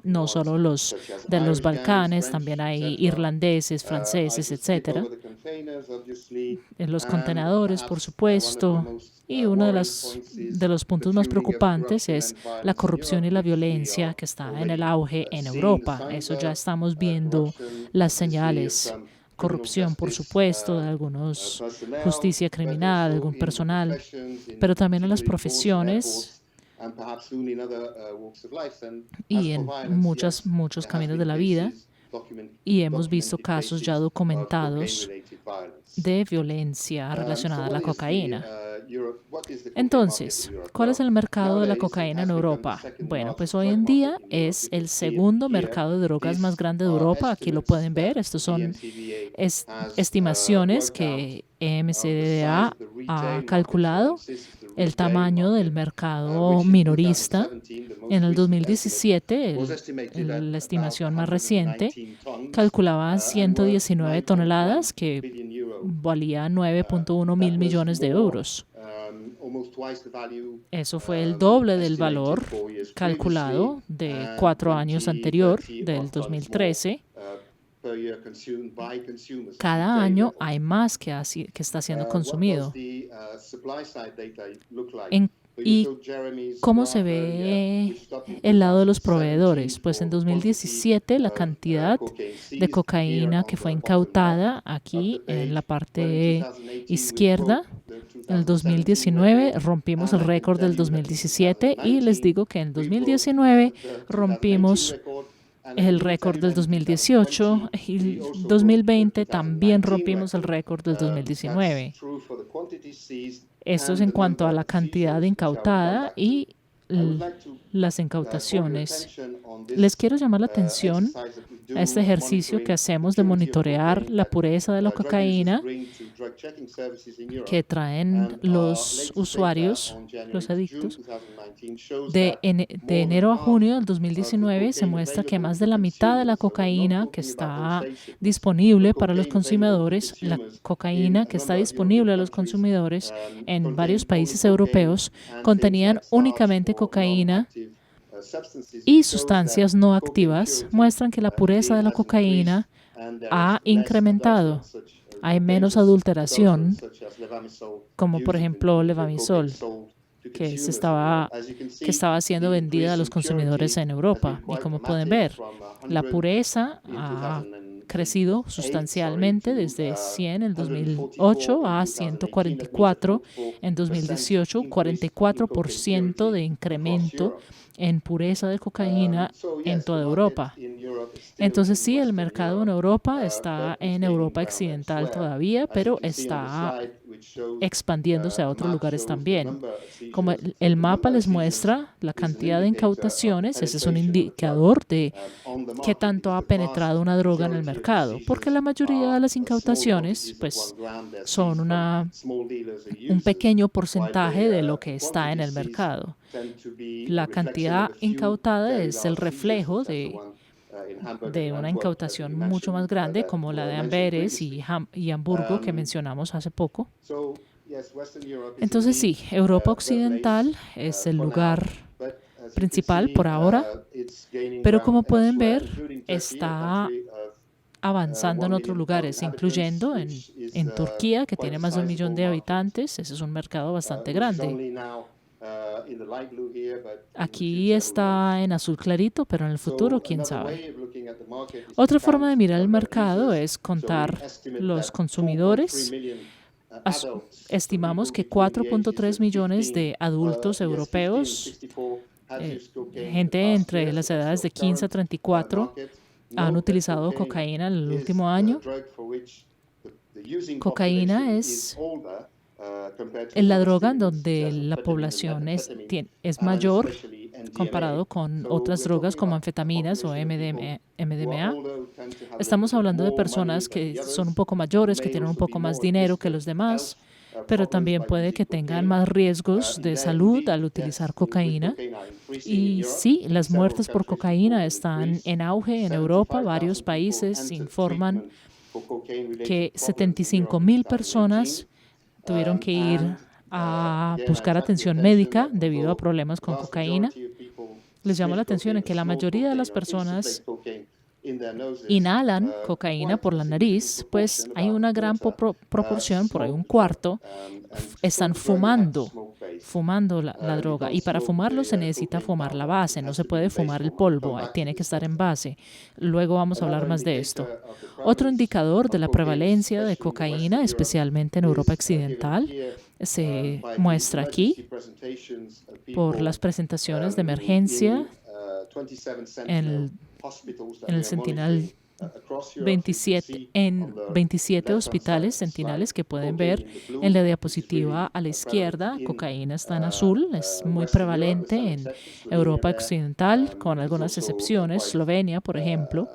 no solo los de los Balcanes, también hay irlandeses, franceses, etcétera. En los contenedores, por supuesto. Y uno de los puntos más preocupantes es la corrupción y la violencia que está en el auge en Europa. Eso ya estamos viendo las señales. Corrupción, por supuesto, de algunos, justicia criminal, algún personal, pero también en las profesiones y en muchos caminos de la vida. Y hemos visto casos ya documentados de violencia relacionada a la cocaína. Entonces, ¿cuál es el mercado de la cocaína en Europa? Bueno, pues hoy en día es el segundo mercado de drogas más grande de Europa. Aquí lo pueden ver. Estos son estimaciones que EMCDDA ha calculado. El tamaño del mercado minorista en el 2017, la estimación más reciente, calculaba 119 toneladas, que valía 9.1 mil millones de euros. Eso fue el doble del valor calculado de 4 años anterior, del 2013. Cada año hay más que está siendo consumido. ¿Y cómo se ve el lado de los proveedores? Pues en 2017 la cantidad de cocaína que fue incautada aquí en la parte izquierda, en el 2019 rompimos el récord del 2017 y les digo que en 2019 rompimos el récord del 2018 y 2020 también rompimos el récord del 2019. Esto es en cuanto a la cantidad incautada y las incautaciones. Les quiero llamar la atención a este ejercicio que hacemos de monitorear la pureza de la cocaína que traen los usuarios, los adictos. De enero a junio del 2019 se muestra que más de la mitad de la cocaína que está disponible para los consumidores, la cocaína que está disponible a los consumidores en varios países europeos, contenían únicamente cocaína y sustancias no activas. Muestran que la pureza de la cocaína ha incrementado. Hay menos adulteración, como por ejemplo levamisol, que estaba siendo vendida a los consumidores en Europa. Y como pueden ver, la pureza ha crecido sustancialmente desde 100 en 2008 a 144 en 2018, 44% de incremento en pureza de cocaína en toda Europa. Entonces sí, el mercado en Europa está en Europa occidental todavía, pero está expandiéndose a otros lugares también. Como el mapa les muestra la cantidad de incautaciones, ese es un indicador de qué tanto ha penetrado una droga en el mercado, porque la mayoría de las incautaciones pues, son un pequeño porcentaje de lo que está en el mercado. La cantidad incautada es el reflejo de una incautación mucho más grande como la de Amberes y Hamburgo que mencionamos hace poco. Entonces sí, Europa Occidental es el lugar principal por ahora, pero como pueden ver está avanzando en otros lugares, incluyendo en Turquía, que tiene más de 1 millón de habitantes. Ese es un mercado bastante grande. Aquí está en azul clarito, pero en el futuro, quién sabe. Otra forma de mirar el mercado es contar los consumidores. Estimamos que 4.3 millones de adultos europeos, gente entre las edades de 15 a 34, han utilizado cocaína en el último año. Cocaína es la droga en donde la población es mayor comparado con otras drogas como anfetaminas o MDMA. Estamos hablando de personas que son un poco mayores, que tienen un poco más dinero que los demás, pero también puede que tengan más riesgos de salud al utilizar cocaína. Y sí, las muertes por cocaína están en auge en Europa. Varios países informan que 75,000 personas tuvieron que ir a buscar atención médica debido a problemas con cocaína. Les llama la atención en que la mayoría de las personas inhalan cocaína por la nariz, pues hay una gran proporción, por ahí un cuarto, están fumando la droga. Y para fumarlo se necesita fumar la base, no se puede fumar el polvo, tiene que estar en base. Luego vamos a hablar más de esto. Otro indicador de la prevalencia de cocaína, especialmente en Europa Occidental, se muestra aquí por las presentaciones de emergencia en el Sentinel 27, en 27 hospitales sentinales que pueden ver en la diapositiva a la izquierda. Cocaína está en azul, es muy prevalente en Europa Occidental, con algunas excepciones. Eslovenia, por ejemplo,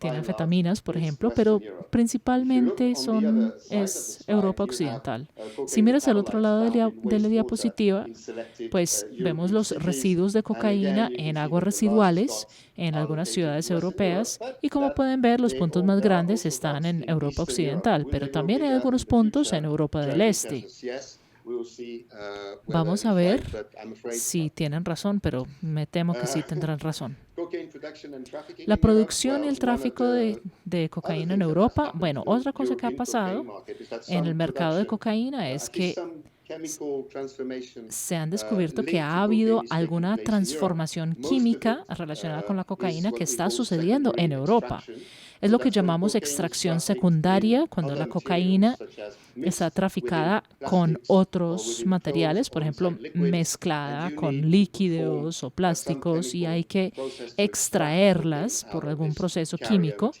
tiene anfetaminas, por ejemplo, pero principalmente es Europa Occidental. Si miras al otro lado de la diapositiva, pues vemos los residuos de cocaína en aguas residuales en algunas ciudades europeas, y como pueden ver, los puntos más grandes están en Europa Occidental, pero también hay algunos puntos en Europa del Este. Vamos a ver si tienen razón, pero me temo que sí tendrán razón. La producción y el tráfico de cocaína en Europa. Bueno, otra cosa que ha pasado en el mercado de cocaína es que se han descubierto que ha habido alguna transformación química relacionada con la cocaína que está sucediendo en Europa. Es lo que llamamos extracción secundaria, cuando la cocaína está traficada con otros materiales, por ejemplo, mezclada con líquidos o plásticos, y hay que extraerlas por algún proceso químico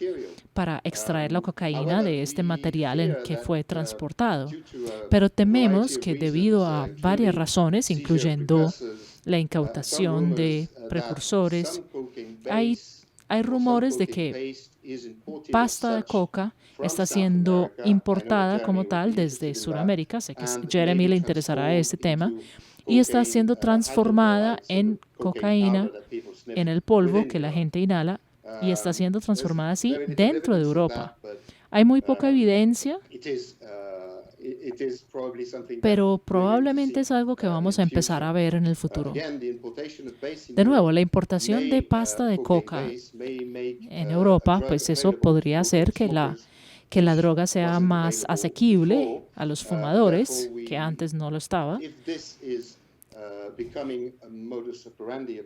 para extraer la cocaína de este material en que fue transportado. Pero tememos que debido a varias razones, incluyendo la incautación de precursores, hay rumores de que pasta de coca está siendo importada como tal desde Sudamérica. Sé que a Jeremy le interesará este tema, y está siendo transformada en cocaína en el polvo que la gente inhala, y está siendo transformada así dentro de Europa. Hay muy poca evidencia, pero probablemente es algo que vamos a empezar a ver en el futuro. De nuevo, la importación de pasta de coca en Europa, pues eso podría hacer que la droga sea más asequible a los fumadores, que antes no lo estaba.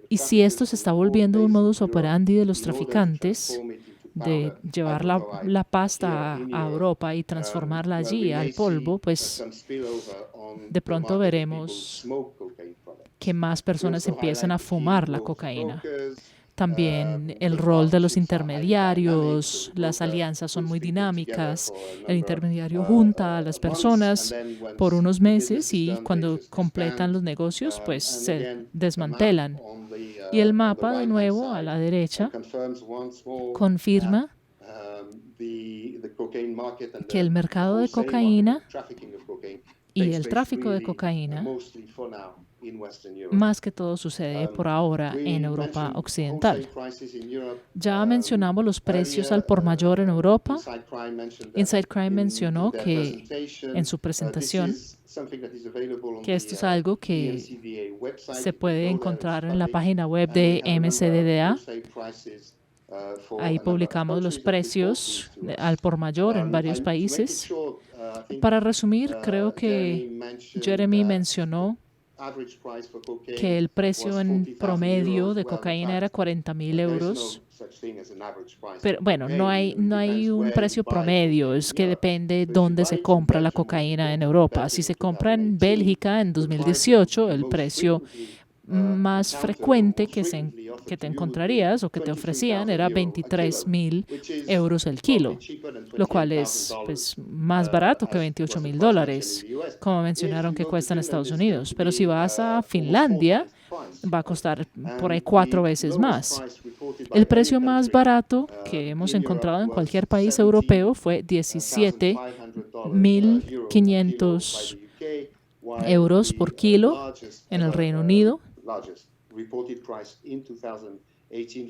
Y si esto se está volviendo un modus operandi de los traficantes, de llevar la pasta a Europa y transformarla allí al polvo, pues de pronto veremos que más personas empiezan a fumar la cocaína. También el rol de los intermediarios, las alianzas son muy dinámicas. El intermediario junta a las personas por unos meses, y cuando completan los negocios, pues se desmantelan. Y el mapa, de nuevo, a la derecha, confirma que el mercado de cocaína y el tráfico de cocaína más que todo sucede por ahora en Europa Occidental. Ya mencionamos los precios al por mayor en Europa. Inside Crime mencionó que en su presentación que esto es algo que se puede encontrar en la página web de MCDDA. Ahí publicamos los precios al por mayor en varios países. Para resumir, creo que Jeremy mencionó que el precio en promedio de cocaína era 40.000 euros. Pero bueno, no hay un precio promedio, es que depende dónde se compra la cocaína en Europa. Si se compra en Bélgica en 2018, el precio más frecuente que te encontrarías o que te ofrecían era 23.000 euros el kilo, lo cual es pues, más barato que 28.000 dólares, como mencionaron que cuesta en Estados Unidos. Pero si vas a Finlandia, va a costar por ahí 4 veces más. El precio más barato que hemos encontrado en cualquier país europeo fue 17.500 euros por kilo en el Reino Unido,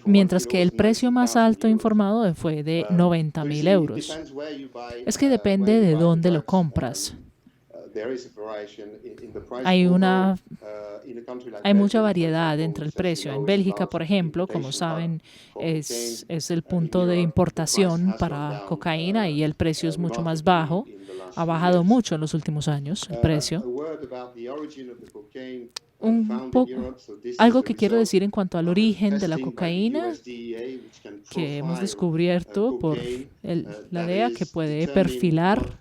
mientras que el precio más alto informado fue de 90.000 euros. Es que depende de dónde lo compras. Hay mucha variedad entre el precio. En Bélgica, por ejemplo, como saben, es el punto de importación para cocaína y el precio es mucho más bajo. Ha bajado mucho en los últimos años el precio. Algo que quiero decir en cuanto al origen de la cocaína, que hemos descubierto por la DEA, que puede perfilar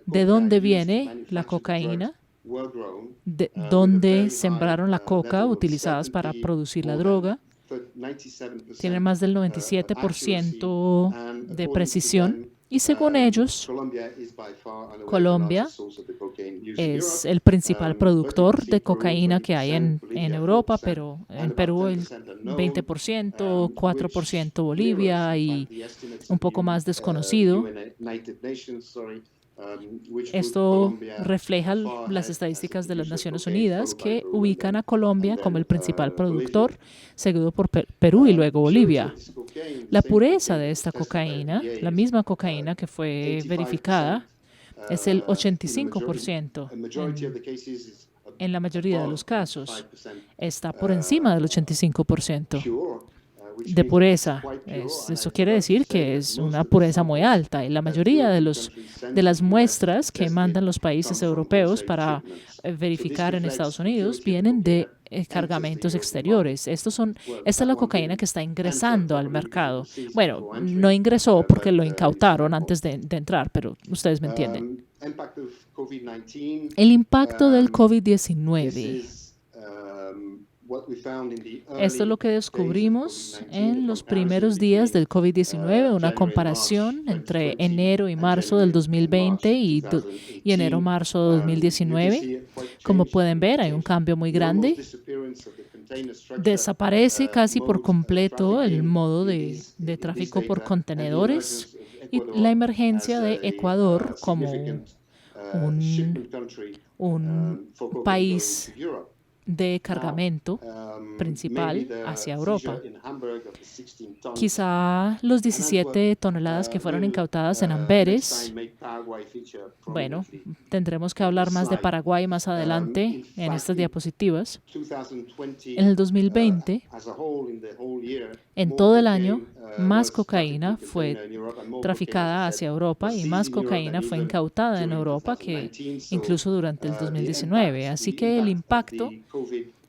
de dónde viene la cocaína, de dónde sembraron la coca utilizadas para producir la droga. Tiene más del 97% de precisión. Y según ellos, Colombia es el principal productor de cocaína que hay en Europa, pero en Perú el 20%, 4% Bolivia y un poco más desconocido. Esto refleja las estadísticas de las Naciones Unidas que ubican a Colombia como el principal productor, seguido por Perú y luego Bolivia. La pureza de esta cocaína, la misma cocaína que fue verificada, es el 85%. En la mayoría de los casos, está por encima del 85% de pureza. Eso quiere decir que es una pureza muy alta y la mayoría de las muestras que mandan los países europeos para verificar en Estados Unidos vienen de cargamentos exteriores. Esta es la cocaína que está ingresando al mercado. Bueno, no ingresó porque lo incautaron antes de entrar, pero ustedes me entienden. El impacto del COVID-19. Esto es lo que descubrimos en los primeros días del COVID-19, una comparación entre enero y marzo del 2020 y enero-marzo de 2019. Como pueden ver, hay un cambio muy grande. Desaparece casi por completo el modo de tráfico por contenedores y la emergencia de Ecuador como un país de cargamento principal hacia Europa. Quizá los 17 toneladas que fueron incautadas en Amberes, bueno, tendremos que hablar más de Paraguay más adelante en estas diapositivas. En el 2020, en todo el año, más cocaína fue traficada hacia Europa y más cocaína fue incautada en Europa que incluso durante el 2019. Así que el impacto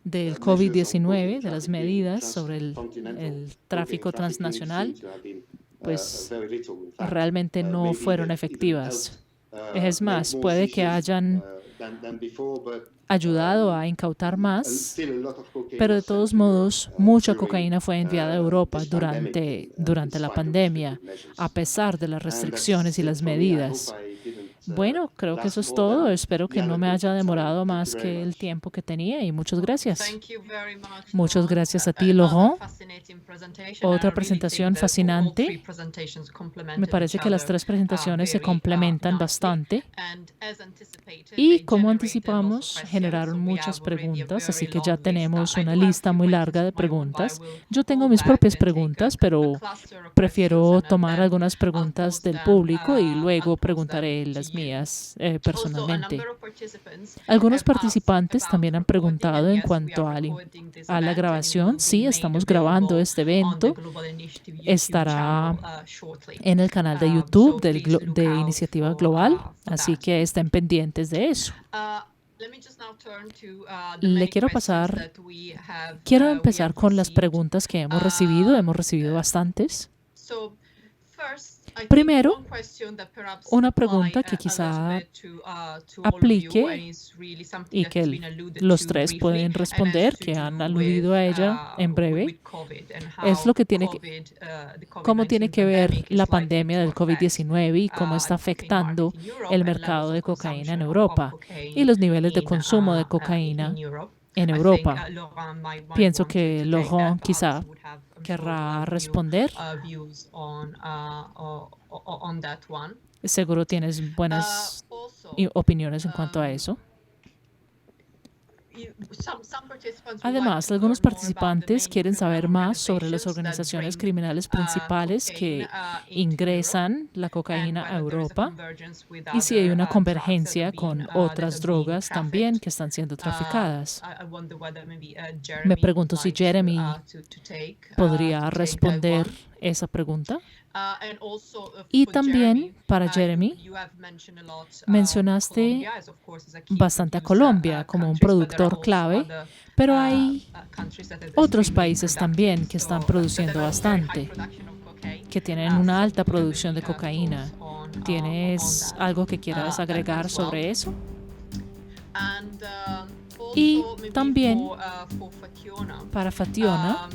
del COVID-19, de las medidas sobre el tráfico transnacional, pues realmente no fueron efectivas. Es más, puede que hayan ayudado a incautar más, pero de todos modos, mucha cocaína fue enviada a Europa durante la pandemia, a pesar de las restricciones y las medidas. Bueno, creo que eso es todo. Espero que no me haya demorado más que el tiempo que tenía y muchas gracias. Muchas gracias a ti, Laurent. Otra presentación fascinante. Me parece que las 3 presentaciones se complementan bastante y, como anticipamos, generaron muchas preguntas, así que ya tenemos una lista muy larga de preguntas. Yo tengo mis propias preguntas, pero prefiero tomar algunas preguntas del público y luego preguntaré las mías personalmente. Algunos participantes también han preguntado en cuanto a la grabación. Sí, estamos grabando este evento. Estará en el canal de YouTube de Iniciativa Global, así que estén pendientes de eso. Quiero empezar con las preguntas que hemos recibido. Hemos recibido bastantes. Primero, una pregunta que quizá aplique y que los tres pueden responder, que han aludido a ella en breve, es lo que cómo tiene que ver la pandemia del COVID-19 y cómo está afectando el mercado de cocaína en Europa y los niveles de consumo de cocaína en Europa. Pienso que Laurent quizá querrá responder. Seguro tienes buenas opiniones en cuanto a eso. Además, algunos participantes quieren saber más sobre las organizaciones criminales principales que ingresan la cocaína a Europa y si hay una convergencia con otras drogas también que están siendo traficadas. Me pregunto si Jeremy podría responder esa pregunta. Y también para Jeremy, mencionaste bastante a Colombia como un productor clave, pero hay otros países también que están produciendo bastante, que tienen una alta producción de cocaína. ¿Tienes algo que quieras agregar sobre eso? Y también para Fationa,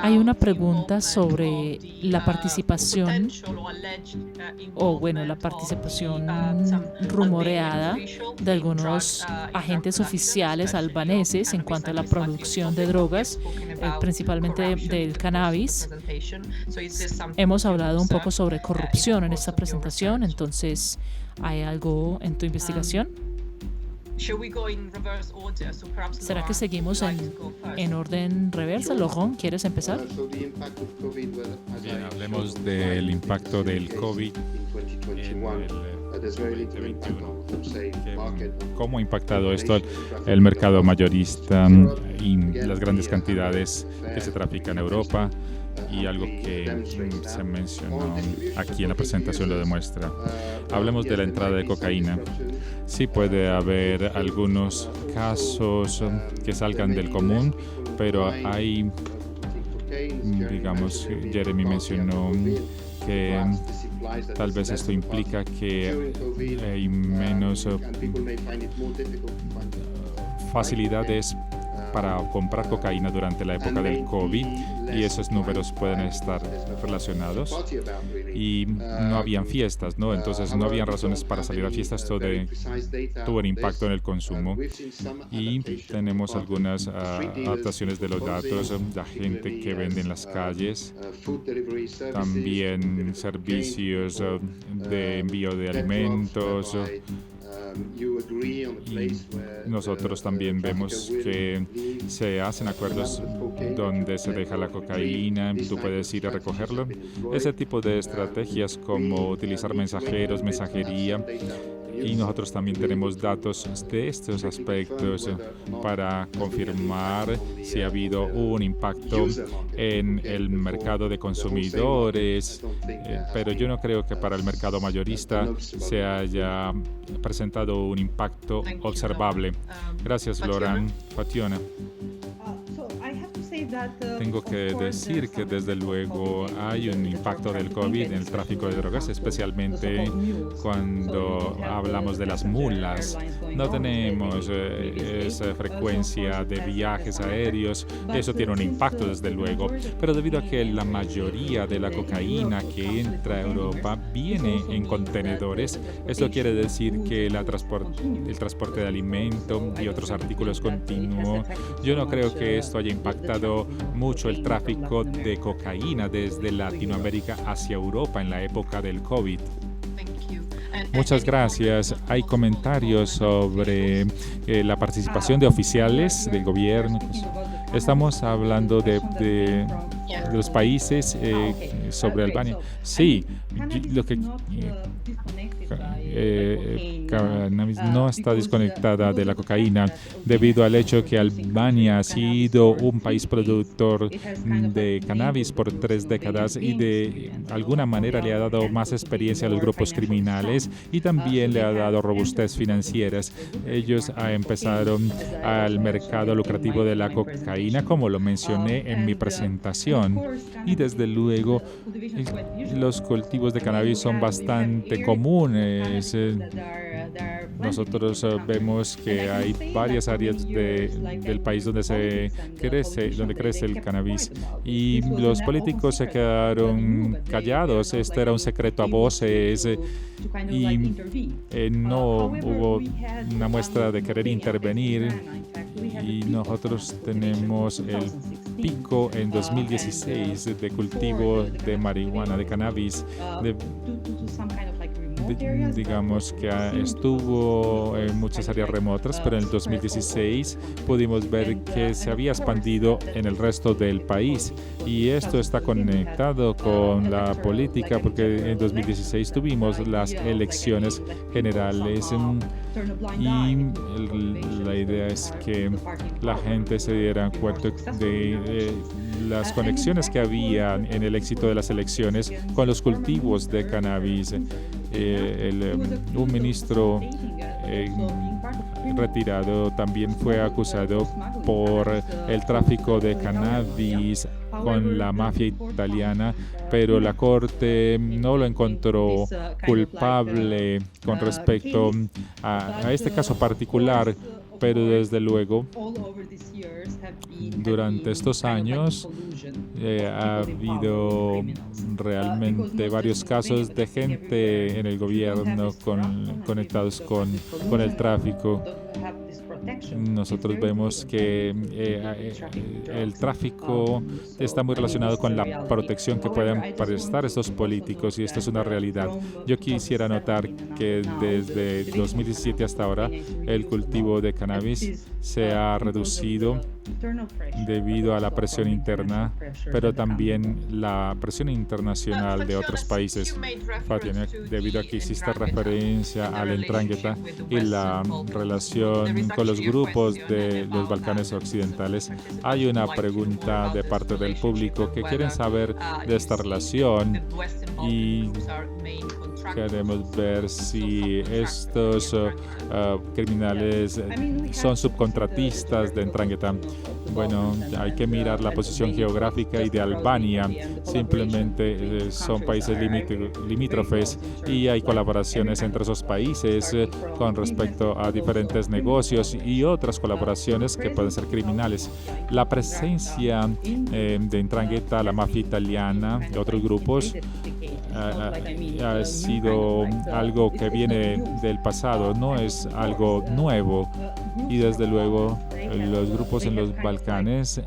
hay una pregunta sobre la participación, la participación rumoreada de algunos agentes oficiales albaneses en cuanto a la producción de drogas, principalmente del cannabis. Hemos hablado un poco sobre corrupción en esta presentación, entonces, ¿hay algo en tu investigación? ¿Será que seguimos en orden reversa? Laurent, ¿quieres empezar? Bien, hablemos del impacto del COVID en el 2021. ¿Cómo ha impactado esto el mercado mayorista y las grandes cantidades que se trafican en Europa? Y algo que se mencionó aquí en la presentación lo demuestra. Hablemos de la entrada de cocaína. Sí puede haber algunos casos que salgan del común, pero hay, digamos, Jeremy mencionó que tal vez esto implica que hay menos facilidades para comprar cocaína durante la época del COVID y esos números pueden estar relacionados y no habían fiestas, ¿no? Entonces no habían razones para salir a fiestas, tuvo un impacto en el consumo y tenemos algunas adaptaciones de los datos, la gente que vende en las calles, también servicios de envío de alimentos. Y nosotros también vemos que se hacen acuerdos donde se deja la cocaína, tú puedes ir a recogerlo. Ese tipo de estrategias como utilizar mensajeros, mensajería. Y nosotros también tenemos datos de estos aspectos para confirmar si ha habido un impacto en el mercado de consumidores, pero yo no creo que para el mercado mayorista se haya presentado un impacto observable. Gracias, Laurent. Fationa. Tengo que decir que desde luego hay un impacto del COVID en el tráfico de drogas, especialmente cuando hablamos de las mulas. No tenemos esa frecuencia de viajes aéreos, eso tiene un impacto desde luego, pero debido a que la mayoría de la cocaína que entra a Europa viene en contenedores, esto quiere decir que el transporte de alimento y otros artículos continuo. Yo no creo que esto haya impactado mucho el tráfico de cocaína desde Latinoamérica hacia Europa en la época del COVID. Muchas gracias. Hay comentarios sobre la participación de oficiales del gobierno. Estamos hablando de los países sobre Albania. Sí, lo que cannabis no está desconectada de la cocaína debido al hecho que Albania ha sido un país productor de cannabis por 3 décadas y de alguna manera le ha dado más experiencia a los grupos criminales y también le ha dado robustez financieras. Ellos empezaron al mercado lucrativo de la cocaína, como lo mencioné en mi presentación, y desde luego los cultivos de cannabis son bastante comunes. Nosotros vemos que hay varias áreas del país donde crece el cannabis y los políticos se quedaron callados. Esto era un secreto a voces y no hubo una muestra de querer intervenir. Y nosotros tenemos el pico en 2016 de cultivo de marihuana, de cannabis, digamos que estuvo en muchas áreas remotas, pero en el 2016 pudimos ver que se había expandido en el resto del país. Y esto está conectado con la política, porque en 2016 tuvimos las elecciones generales y la idea es que la gente se diera cuenta de las conexiones que había en el éxito de las elecciones con los cultivos de cannabis. Un ministro retirado también fue acusado por el tráfico de cannabis con la mafia italiana, pero la corte no lo encontró culpable con respecto a este caso particular. Pero desde luego, durante estos años ha habido realmente varios casos de gente en el gobierno conectados con el tráfico. Nosotros vemos que el tráfico está muy relacionado con la protección que pueden prestar estos políticos y esto es una realidad. Yo quisiera notar que desde 2017 hasta ahora el cultivo de cannabis se ha reducido debido a la presión interna, pero también la presión internacional de otros países. Fátima, debido a que hiciste referencia a la 'Ndrangheta y la relación con los grupos de los Balcanes Occidentales, hay una pregunta de parte del público que quieren saber de esta relación y queremos ver si estos criminales son subcontratistas de 'Ndrangheta. Bueno, hay que mirar la posición geográfica y de Albania. Simplemente son países limítrofes y hay colaboraciones entre esos países con respecto a diferentes negocios y otras colaboraciones que pueden ser criminales. La presencia de 'Ndrangheta, la mafia italiana y otros grupos ha sido algo que viene del pasado, no es algo nuevo. Y desde luego los grupos en los Balcanes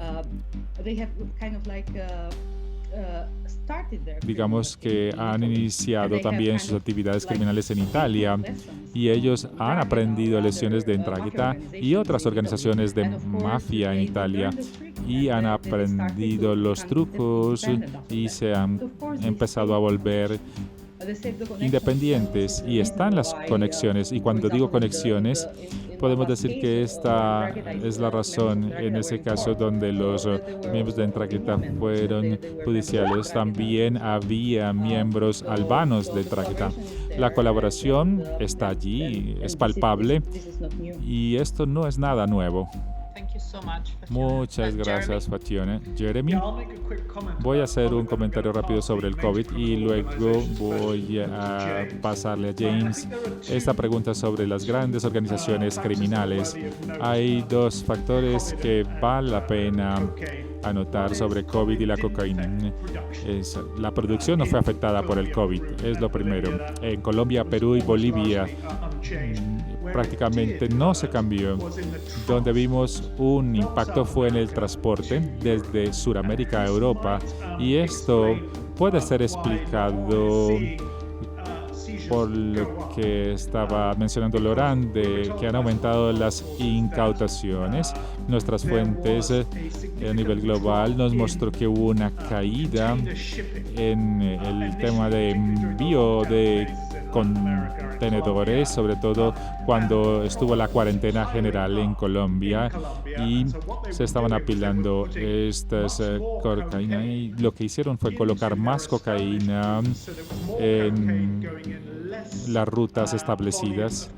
digamos que han iniciado también sus actividades criminales en Italia y ellos han aprendido lecciones de 'Ndrangheta y otras organizaciones de mafia en Italia y han aprendido los trucos y se han empezado a volver independientes y están las conexiones. Y cuando digo conexiones, podemos decir que esta es la razón en ese caso donde los miembros de 'Ndrangheta fueron judiciales. También había miembros albanos de 'Ndrangheta. La colaboración está allí, es palpable y esto no es nada nuevo. Muchas gracias, Fatione. Jeremy, voy a hacer un comentario rápido sobre el COVID y luego voy a pasarle a James esta pregunta sobre las grandes organizaciones criminales. Hay dos factores que vale la pena anotar sobre COVID y la cocaína. La producción no fue afectada por el COVID, es lo primero. En Colombia, Perú y Bolivia prácticamente no se cambió. Donde vimos un impacto fue en el transporte desde Sudamérica a Europa y esto puede ser explicado por lo que estaba mencionando Laurent, de que han aumentado las incautaciones. Nuestras fuentes a nivel global nos mostró que hubo una caída en el tema de envío de contenedores, sobre todo cuando estuvo la cuarentena general en Colombia y se estaban apilando estas cocaína, y lo que hicieron fue colocar más cocaína en las rutas establecidas,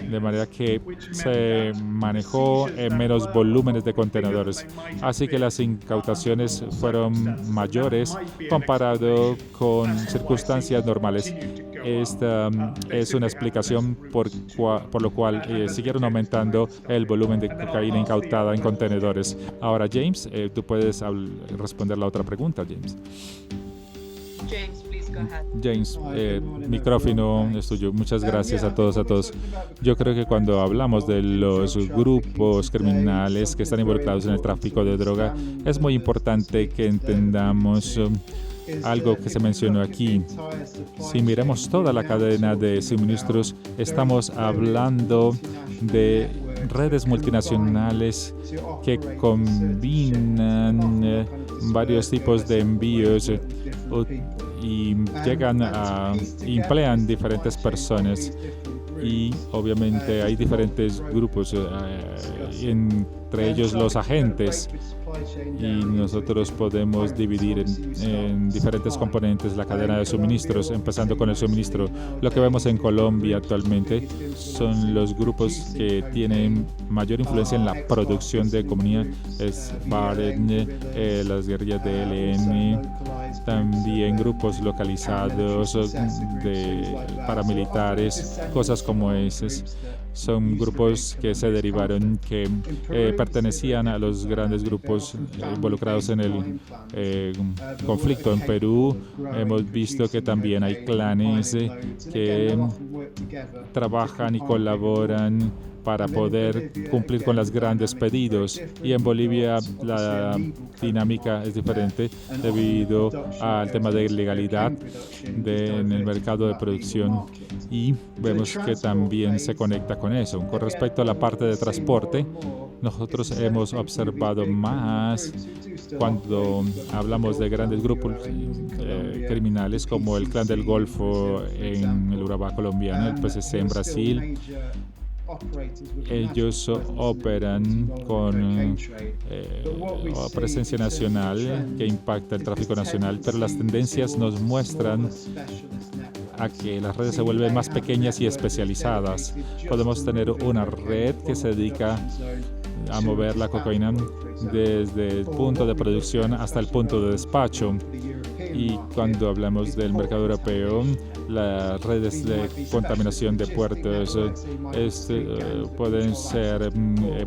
de manera que se manejó en menos volúmenes de contenedores. Así que las incautaciones fueron mayores comparado con circunstancias normales. Esta es una explicación por lo cual siguieron aumentando el volumen de cocaína incautada en contenedores. Ahora, James, tú puedes responder la otra pregunta, James. James, micrófono es tuyo. Muchas gracias a todos. Yo creo que cuando hablamos de los grupos criminales que están involucrados en el tráfico de droga, es muy importante que entendamos algo que se mencionó aquí. Si miramos toda la cadena de suministros, estamos hablando de redes multinacionales que combinan varios tipos de envíos y emplean diferentes personas, y obviamente hay diferentes grupos, entre ellos los agentes, y nosotros podemos dividir en diferentes componentes la cadena de suministros, empezando con el suministro. Lo que vemos en Colombia actualmente son los grupos que tienen mayor influencia en la producción de comunidad, es BAREN, las guerrillas de ELN, también grupos localizados de paramilitares, cosas como esas. Son grupos que se derivaron, que pertenecían a los grandes grupos involucrados en el conflicto en Perú. Hemos visto que también hay clanes que trabajan y colaboran para poder cumplir con los grandes pedidos. Y en Bolivia la dinámica es diferente debido al tema de ilegalidad en el mercado de producción, y vemos que también se conecta con eso. Con respecto a la parte de transporte, nosotros hemos observado más cuando hablamos de grandes grupos criminales como el Clan del Golfo en el Urabá colombiano, el PCC en Brasil. Ellos operan con presencia nacional que impacta el tráfico nacional, pero las tendencias nos muestran a que las redes se vuelven más pequeñas y especializadas. Podemos tener una red que se dedica a mover la cocaína desde el punto de producción hasta el punto de despacho. Y cuando hablamos del mercado europeo, las redes de contaminación de puertos pueden ser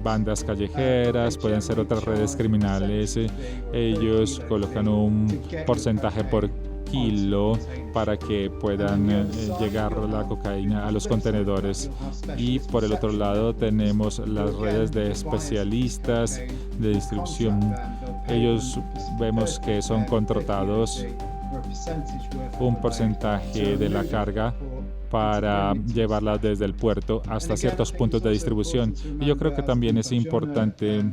bandas callejeras, pueden ser otras redes criminales. Ellos colocan un porcentaje por kilo para que puedan llegar la cocaína a los contenedores. Y por el otro lado tenemos las redes de especialistas de distribución. Ellos vemos que son contratados un porcentaje de la carga para llevarla desde el puerto hasta ciertos puntos de distribución. Y yo creo que también es importante,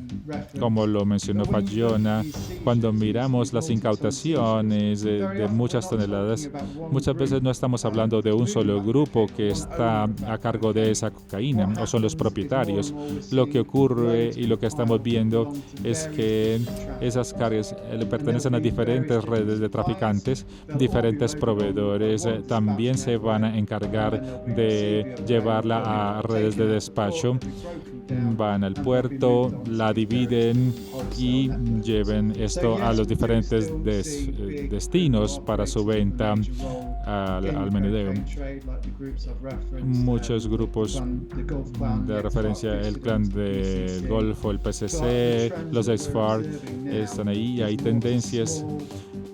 como lo mencionó Fayona, cuando miramos las incautaciones de muchas toneladas, muchas veces no estamos hablando de un solo grupo que está a cargo de esa cocaína, o son los propietarios. Lo que ocurre y lo que estamos viendo es que esas cargas le pertenecen a diferentes redes de traficantes, diferentes proveedores también se van a encargar de llevarla a redes de despacho. Van al puerto, la dividen y lleven esto a los diferentes destinos para su venta al menudeo. Muchos grupos de referencia, el Clan del Golfo, el PCC, los ex-FARC están ahí. Hay tendencias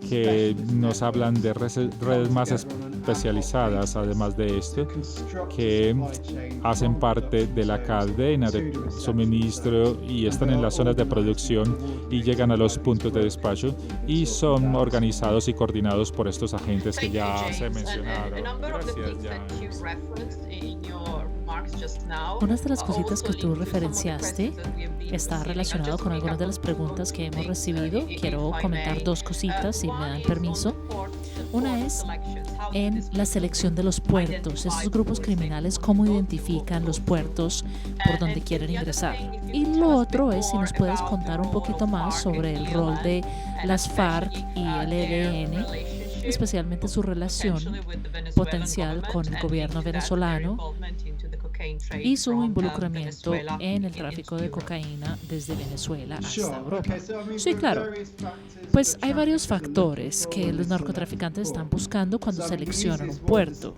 que nos hablan de redes más especializadas, además de esto, que hacen parte de la cadena de suministro y están en las zonas de producción y llegan a los puntos de despacho y son organizados y coordinados por estos agentes que ya se mencionaron. Gracias, James. Unas de las cositas que tú referenciaste está relacionado con algunas de las preguntas que hemos recibido. Quiero comentar dos cositas, si me dan permiso. Una es en la selección de los puertos. Estos grupos criminales, ¿cómo identifican los puertos por donde quieren ingresar? Y lo otro es si nos puedes contar un poquito más sobre el rol de las FARC y el ELN, especialmente su relación potencial con el gobierno venezolano y su involucramiento en el tráfico de cocaína desde Venezuela hasta Europa. Sí, claro. Pues hay varios factores que los narcotraficantes están buscando cuando seleccionan un puerto.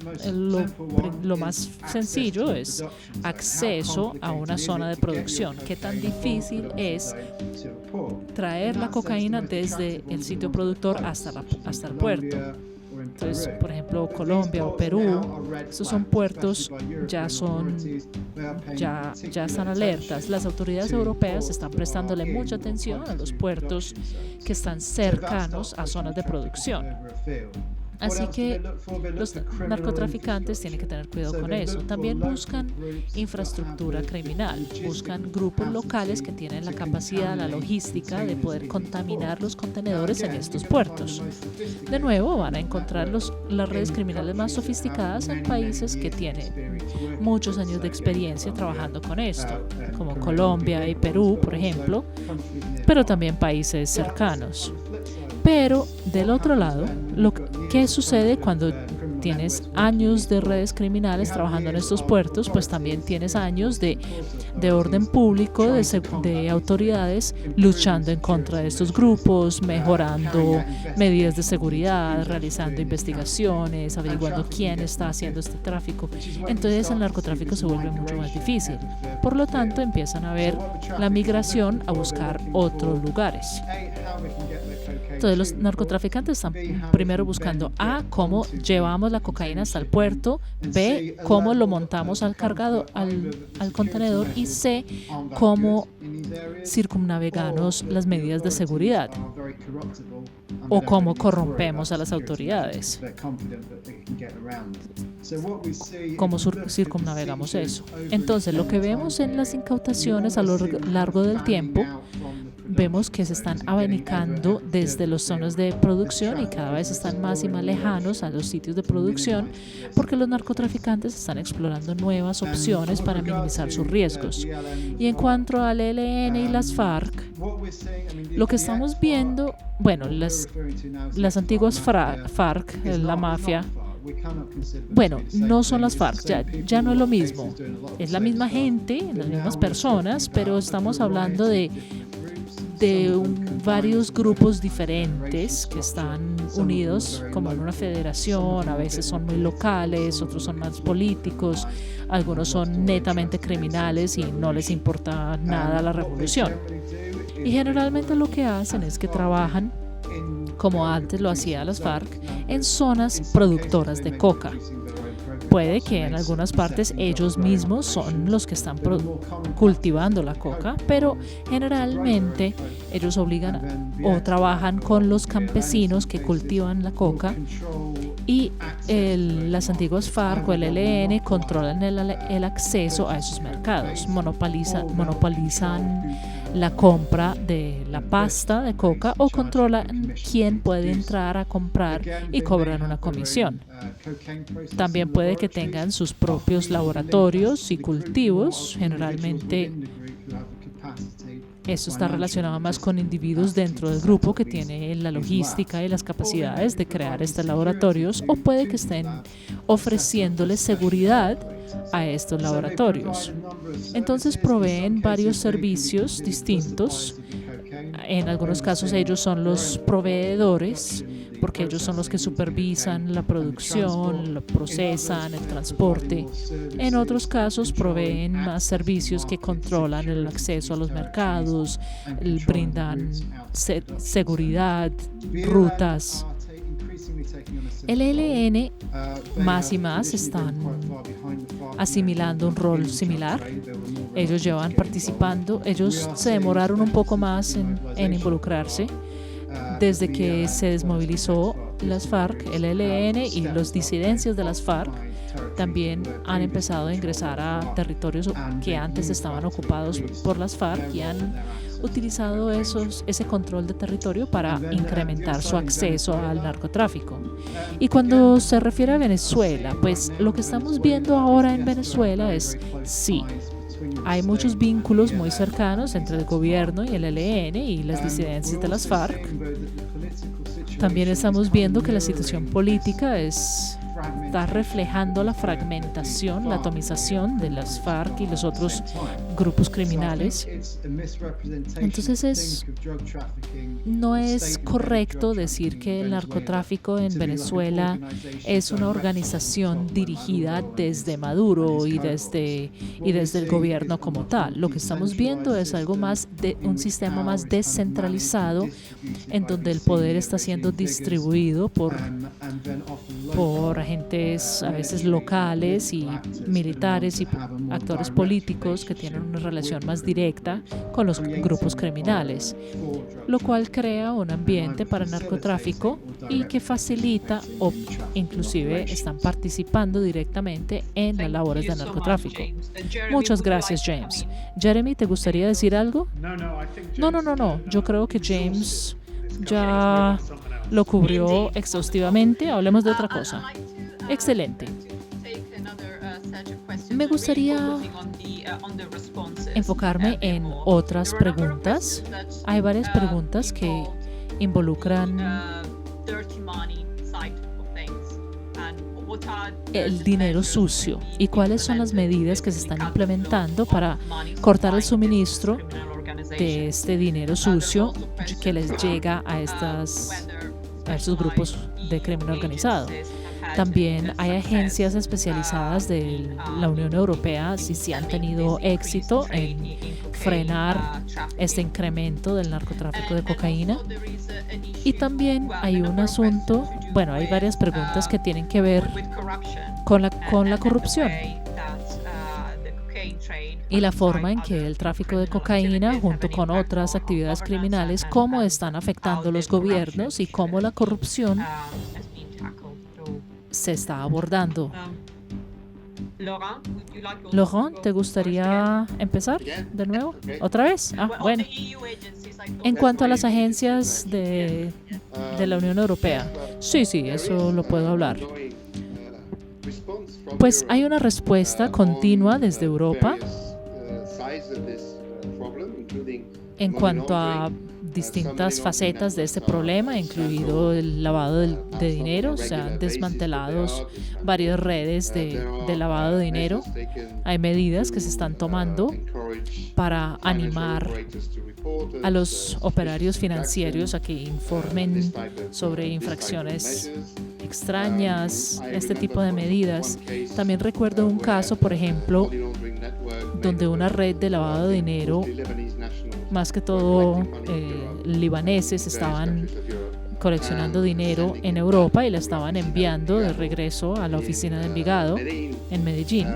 Lo más sencillo es acceso a una zona de producción. ¿Qué tan difícil es traer la cocaína desde el sitio productor hasta el puerto? Entonces, por ejemplo, Colombia o Perú, estos son puertos, ya están alertas. Las autoridades europeas están prestándole mucha atención a los puertos que están cercanos a zonas de producción. Así que los narcotraficantes tienen que tener cuidado con eso. También buscan infraestructura criminal, buscan grupos locales que tienen la capacidad, la logística de poder contaminar los contenedores en estos puertos. De nuevo, van a encontrar las redes criminales más sofisticadas en países que tienen muchos años de experiencia trabajando con esto, como Colombia y Perú, por ejemplo, pero también países cercanos. Pero del otro lado, ¿qué sucede cuando tienes años de redes criminales trabajando en estos puertos? Pues también tienes años de orden público, de autoridades luchando en contra de estos grupos, mejorando medidas de seguridad, realizando investigaciones, averiguando quién está haciendo este tráfico. Entonces el narcotráfico se vuelve mucho más difícil. Por lo tanto, empiezan a ver la migración a buscar otros lugares. Entonces los narcotraficantes están primero buscando A, cómo llevamos la cocaína hasta el puerto, B, cómo lo montamos al contenedor y C, cómo circumnavegamos las medidas de seguridad o cómo corrompemos a las autoridades. ¿Cómo circumnavegamos eso? Entonces lo que vemos en las incautaciones a lo largo del tiempo, vemos que se están abanicando desde las zonas de producción y cada vez están más y más lejanos a los sitios de producción porque los narcotraficantes están explorando nuevas opciones para minimizar sus riesgos. Y en cuanto al ELN y las FARC, lo que estamos viendo, bueno, las antiguas FARC, la mafia, bueno, no son las FARC, ya no es lo mismo. Es la misma gente, las mismas personas, pero estamos hablando de varios grupos diferentes que están unidos como en una federación. A veces son muy locales, otros son más políticos, algunos son netamente criminales y no les importa nada la revolución. Y generalmente lo que hacen es que trabajan, como antes lo hacía las FARC, en zonas productoras de coca. Puede que en algunas partes ellos mismos son los que están cultivando la coca, pero generalmente ellos obligan o trabajan con los campesinos que cultivan la coca y las antiguas FARC o el ELN controlan el acceso a esos mercados, monopolizan la compra de la pasta de coca o controlan quién puede entrar a comprar y cobran una comisión. También puede que tengan sus propios laboratorios y cultivos. Generalmente esto está relacionado más con individuos dentro del grupo que tienen la logística y las capacidades de crear estos laboratorios, o puede que estén ofreciéndoles seguridad a estos laboratorios. Entonces proveen varios servicios distintos. En algunos casos ellos son los proveedores, porque ellos son los que supervisan la producción, lo procesan, el transporte. En otros casos proveen más servicios que controlan el acceso a los mercados, brindan seguridad, rutas. El ELN más y más están asimilando un rol similar. Ellos llevan participando, ellos se demoraron un poco más en involucrarse desde que se desmovilizó las FARC. El ELN y los disidencias de las FARC también han empezado a ingresar a territorios que antes estaban ocupados por las FARC y han utilizado ese control de territorio para incrementar su acceso al narcotráfico. Y cuando se refiere a Venezuela, pues lo que estamos viendo ahora en Venezuela es, sí, hay muchos vínculos muy cercanos entre el gobierno y el ELN y las disidencias de las FARC. También estamos viendo que la situación política está reflejando la fragmentación, la atomización de las FARC y los otros grupos criminales. Entonces no es correcto decir que el narcotráfico en Venezuela es una organización dirigida desde Maduro y desde el gobierno como tal. Lo que estamos viendo es algo más de un sistema más descentralizado en donde el poder está siendo distribuido por agentes a veces locales y militares y actores políticos que tienen una relación más directa con los grupos criminales, lo cual crea un ambiente para el narcotráfico y que facilita o inclusive están participando directamente en las labores de narcotráfico. Muchas gracias, James. Jeremy, ¿te gustaría decir algo? No. Yo creo que James ya lo cubrió exhaustivamente. Hablemos de otra cosa. Excelente. Me gustaría enfocarme en otras preguntas. Hay varias preguntas que involucran el dinero sucio y cuáles son las medidas que se están implementando para cortar el suministro de este dinero sucio que les llega a estos grupos de crimen organizado. También hay agencias especializadas de la Unión Europea si han tenido éxito en frenar este incremento del narcotráfico de cocaína. Y también hay un asunto, hay varias preguntas que tienen que ver con la corrupción y la forma en que el tráfico de cocaína, junto con otras actividades criminales, cómo están afectando los gobiernos y cómo la corrupción se está abordando. Laurent, ¿te gustaría empezar de nuevo? ¿Otra vez? Bueno. En cuanto a las agencias de la Unión Europea, sí, eso lo puedo hablar. Pues hay una respuesta continua desde Europa en cuanto a distintas facetas de este problema, incluido el lavado de dinero. Se han desmantelado varias redes de lavado de dinero. Hay medidas que se están tomando para animar a los operarios financieros a que informen sobre infracciones extrañas, este tipo de medidas. También recuerdo un caso, por ejemplo, donde una red de lavado de dinero, más que todo libaneses, estaban coleccionando dinero en Europa y la estaban enviando de regreso a la oficina de Envigado en Medellín,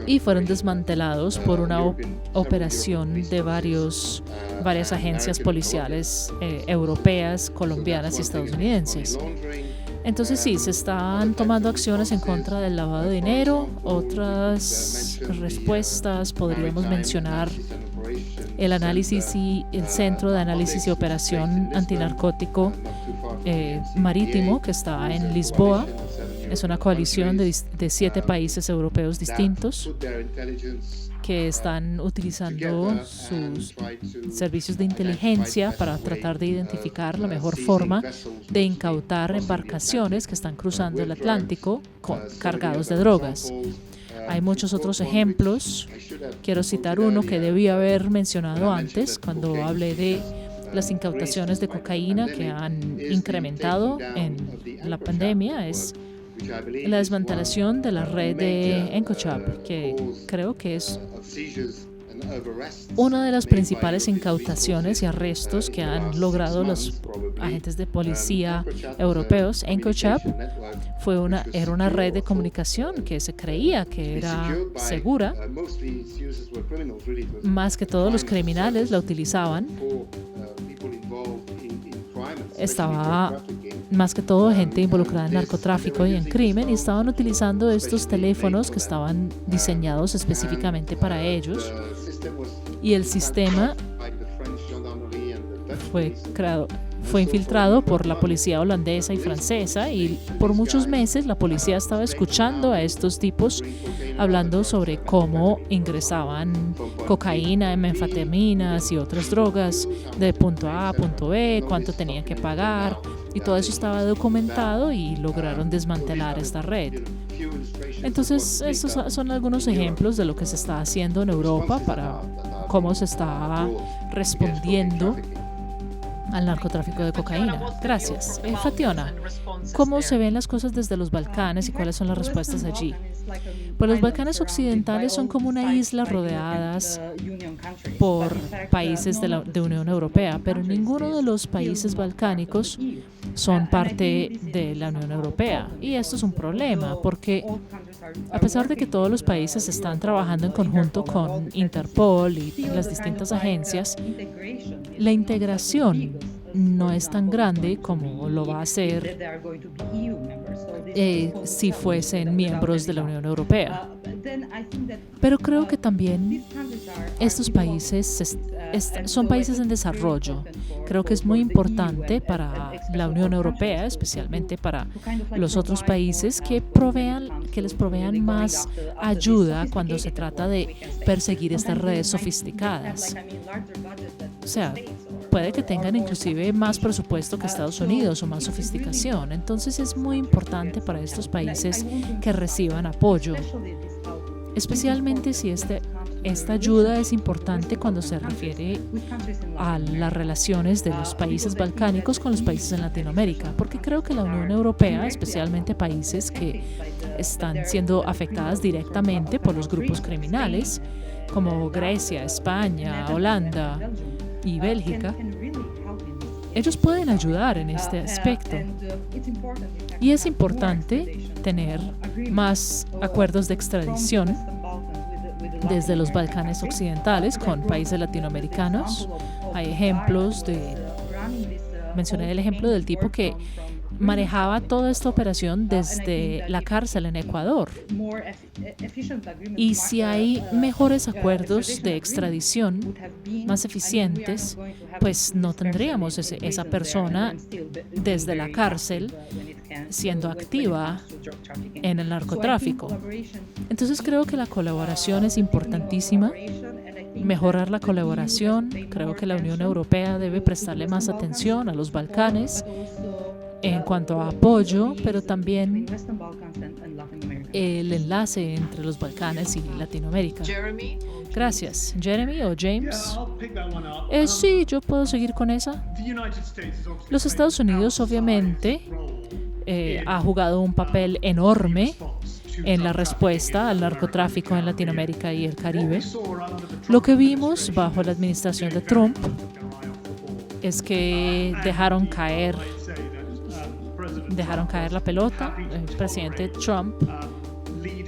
y fueron desmantelados por una operación de varias agencias policiales europeas, colombianas y estadounidenses. Entonces sí, se están tomando acciones en contra del lavado de dinero. Otras respuestas podríamos mencionar el análisis y el Centro de Análisis y Operación Antinarcótico Marítimo, que está en Lisboa. Es una coalición de 7 países europeos distintos que están utilizando sus servicios de inteligencia para tratar de identificar la mejor forma de incautar embarcaciones que están cruzando el Atlántico cargados de drogas. Hay muchos otros ejemplos. Quiero citar uno que debí haber mencionado antes cuando hablé de las incautaciones de cocaína que han incrementado en la pandemia es la desmantelación de la red de EncoChap, que creo que es una de las principales incautaciones y arrestos que han logrado los agentes de policía europeos. EncoChap era una red de comunicación que se creía que era segura. Más que todos los criminales la utilizaban. Estaba más que todo gente involucrada en narcotráfico y en crimen, y estaban utilizando estos teléfonos que estaban diseñados específicamente para ellos. Y el sistema fue infiltrado por la policía holandesa y francesa, y por muchos meses la policía estaba escuchando a estos tipos hablando sobre cómo ingresaban cocaína, metanfetaminas y otras drogas de punto A a punto B, cuánto tenían que pagar, y todo eso estaba documentado y lograron desmantelar esta red. Entonces, estos son algunos ejemplos de lo que se está haciendo en Europa para cómo se está respondiendo al narcotráfico de cocaína. Gracias. Fationa, ¿cómo se ven las cosas desde los Balcanes y cuáles son las respuestas allí? Pues los Balcanes occidentales son como una isla rodeadas por países de la Unión Europea, pero ninguno de los países balcánicos son parte de la Unión Europea. Y esto es un problema porque a pesar de que todos los países están trabajando en conjunto con Interpol y las distintas agencias, la integración no es tan grande como lo va a ser si fuesen miembros de la Unión Europea. Pero creo que también estos países son países en desarrollo. Creo que es muy importante para la Unión Europea, especialmente para los otros países, que les provean más ayuda cuando se trata de perseguir estas redes sofisticadas. O sea, puede que tengan inclusive más presupuesto que Estados Unidos o más sofisticación. Entonces es muy importante para estos países que reciban apoyo, especialmente si esta ayuda es importante cuando se refiere a las relaciones de los países balcánicos con los países en Latinoamérica, porque creo que la Unión Europea, especialmente países que están siendo afectadas directamente por los grupos criminales, como Grecia, España, Holanda y Bélgica, ellos pueden ayudar en este aspecto. Y es importante tener más acuerdos de extradición desde los Balcanes occidentales con países latinoamericanos. Hay ejemplos mencioné el ejemplo del tipo que manejaba toda esta operación desde la cárcel en Ecuador. Y si hay mejores acuerdos de extradición más eficientes, pues no tendríamos esa persona desde la cárcel siendo activa en el narcotráfico. Entonces creo que la colaboración es importantísima. Mejorar la colaboración. Creo que la Unión Europea debe prestarle más atención a los Balcanes en cuanto a apoyo, pero también el enlace entre los Balcanes y Latinoamérica. Gracias. ¿Jeremy o James? Sí, yo puedo seguir con esa. Los Estados Unidos obviamente ha jugado un papel enorme en la respuesta al narcotráfico en Latinoamérica y el Caribe. Lo que vimos bajo la administración de Trump es que dejaron caer la pelota. El presidente Trump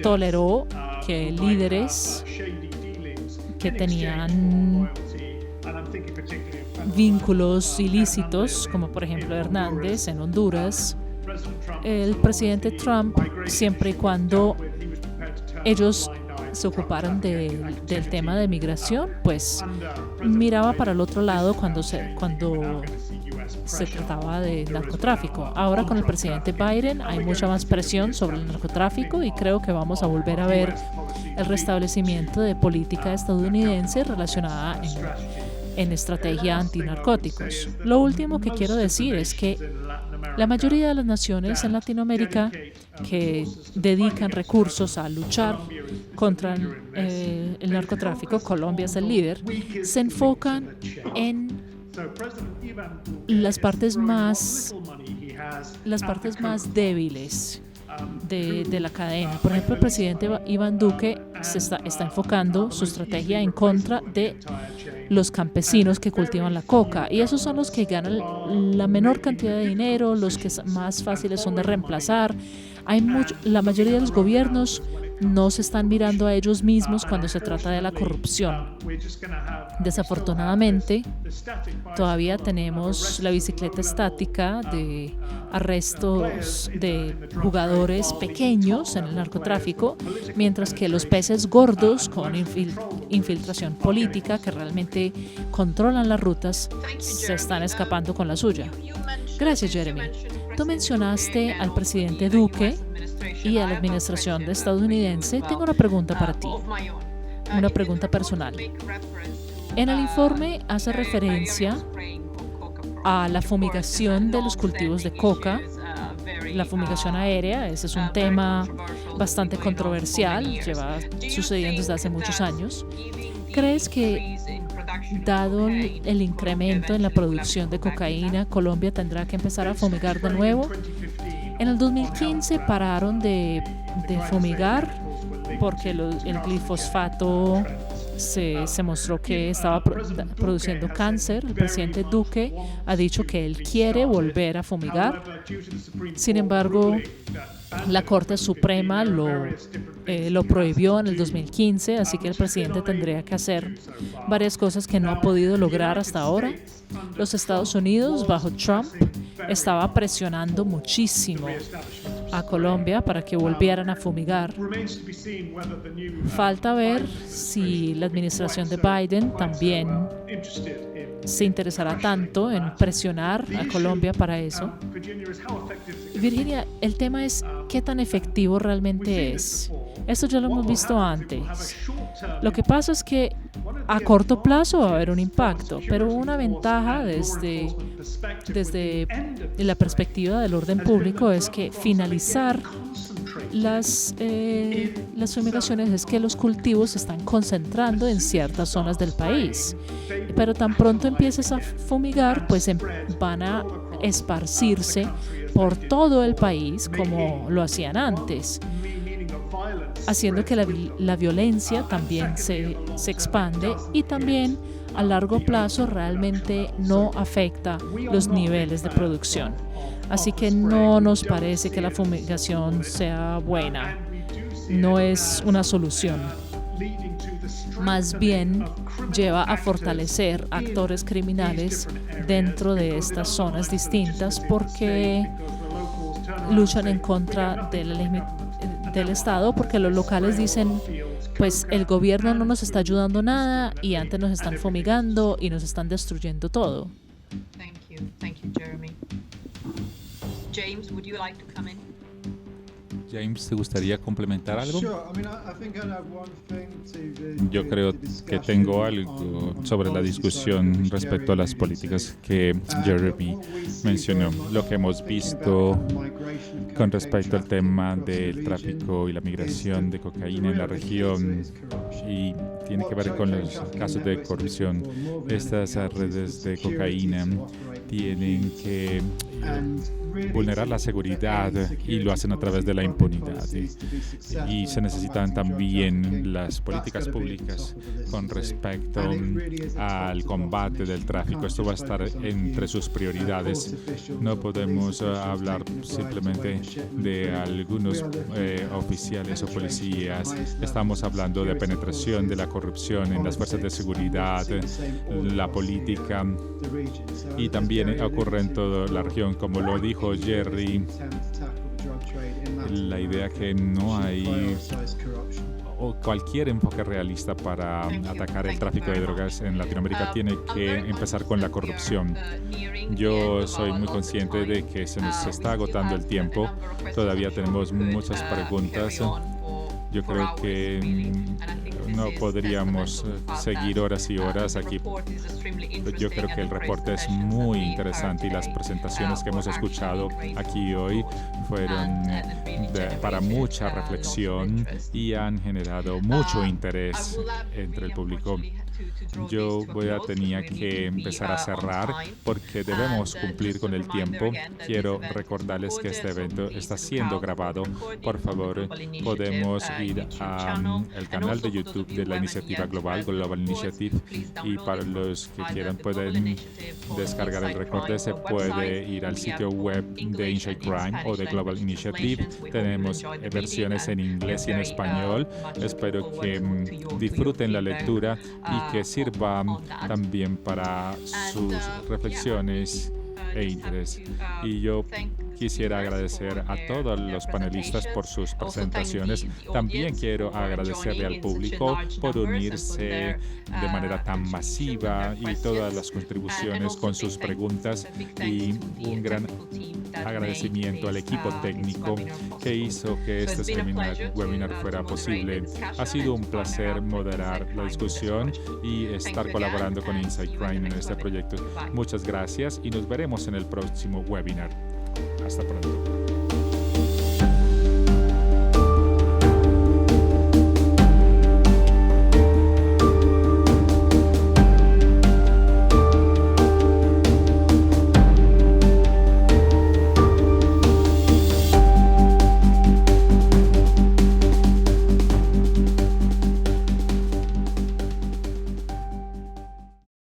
toleró que líderes que tenían vínculos ilícitos, como por ejemplo Hernández en Honduras, el presidente Trump, siempre y cuando ellos se ocuparon del tema de migración, pues miraba para el otro lado cuando se trataba de narcotráfico. Ahora con el presidente Biden hay mucha más presión sobre el narcotráfico y creo que vamos a volver a ver el restablecimiento de política estadounidense relacionada en estrategia antinarcóticos. Lo último que quiero decir es que la mayoría de las naciones en Latinoamérica que dedican recursos a luchar contra el narcotráfico, Colombia es el líder, se enfocan en las partes más débiles de la cadena. Por ejemplo, el presidente Iván Duque está enfocando su estrategia en contra de los campesinos que cultivan la coca, y esos son los que ganan la menor cantidad de dinero, los que más fáciles son de reemplazar. La mayoría de los gobiernos no se están mirando a ellos mismos cuando se trata de la corrupción. Desafortunadamente, todavía tenemos la bicicleta estática de arrestos de jugadores pequeños en el narcotráfico, mientras que los peces gordos con infiltración política que realmente controlan las rutas se están escapando con la suya. Gracias, Jeremy. Tú mencionaste al presidente Duque y a la administración estadounidense. Tengo una pregunta para ti, una pregunta personal. En el informe hace referencia a la fumigación de los cultivos de coca, la fumigación aérea. Ese es un tema bastante controversial, lleva sucediendo desde hace muchos años. ¿Crees que, dado el incremento en la producción de cocaína, Colombia tendrá que empezar a fumigar de nuevo? En el 2015 pararon de fumigar porque el glifosfato se mostró que estaba produciendo cáncer. El presidente Duque ha dicho que él quiere volver a fumigar. Sin embargo, la Corte Suprema lo prohibió en el 2015, así que el presidente tendría que hacer varias cosas que no ha podido lograr hasta ahora. Los Estados Unidos, bajo Trump, estaba presionando muchísimo a Colombia para que volvieran a fumigar. Falta ver si la administración de Biden también se interesará tanto en presionar a Colombia para eso. Virginia, el tema es qué tan efectivo realmente es. Esto ya lo hemos visto antes. Lo que pasa es que a corto plazo va a haber un impacto, pero una ventaja desde la perspectiva del orden público es que finalizar las fumigaciones es que los cultivos se están concentrando en ciertas zonas del país, pero tan pronto empieces a fumigar, pues van a esparcirse por todo el país como lo hacían antes, haciendo que la violencia también se expande, y también a largo plazo realmente no afecta los niveles de producción. Así que no nos parece que la fumigación sea buena, no es una solución. Más bien lleva a fortalecer actores criminales dentro de estas zonas distintas, porque luchan en contra del Estado, porque los locales dicen, pues el gobierno no nos está ayudando nada y antes nos están fumigando y nos están destruyendo todo. Thank you, Jeremy. James, would you like to come in? James, ¿te gustaría complementar algo? Yo creo que tengo algo sobre la discusión respecto a las políticas que Jeremy mencionó. Lo que hemos visto con respecto al tema del tráfico y la migración de cocaína en la región, y tiene que ver con los casos de corrupción. Estas redes de cocaína tienen que vulnerar la seguridad y lo hacen a través de la impunidad. Y se necesitan también las políticas públicas con respecto al combate del tráfico. Esto va a estar entre sus prioridades. No podemos hablar simplemente de algunos oficiales o policías. Estamos hablando de penetración de la corrupción en las fuerzas de seguridad, la política, y también ocurre en toda la región, como lo dijo Jerry. La idea que no hay cualquier enfoque realista para atacar el tráfico de drogas en Latinoamérica tiene que empezar con la corrupción. Yo soy muy consciente de que se nos está agotando el tiempo. Todavía tenemos muchas preguntas. Yo creo que no podríamos seguir horas y horas aquí. Yo creo que el reporte es muy interesante y las presentaciones que hemos escuchado aquí hoy fueron para mucha reflexión y han generado mucho interés entre el público. Yo tenía que empezar a cerrar porque debemos cumplir con el tiempo. Quiero recordarles que este evento está siendo grabado. Por favor, podemos ir al canal de YouTube de la iniciativa global, Global Initiative, y para los que quieran pueden descargar el recorte. Se puede ir al sitio web de Inside Crime o de Global Initiative. Tenemos versiones en inglés y en español. Espero que disfruten la lectura y que sirva también para sus reflexiones e interés. Y yo quisiera agradecer a todos los panelistas por sus presentaciones. También quiero agradecerle al público por unirse de manera tan masiva y todas las contribuciones con sus preguntas, y un gran agradecimiento al equipo técnico que hizo que este webinar fuera posible. Ha sido un placer moderar la discusión y estar colaborando con Inside Crime en este proyecto. Muchas gracias y nos veremos en el próximo webinar. Hasta pronto.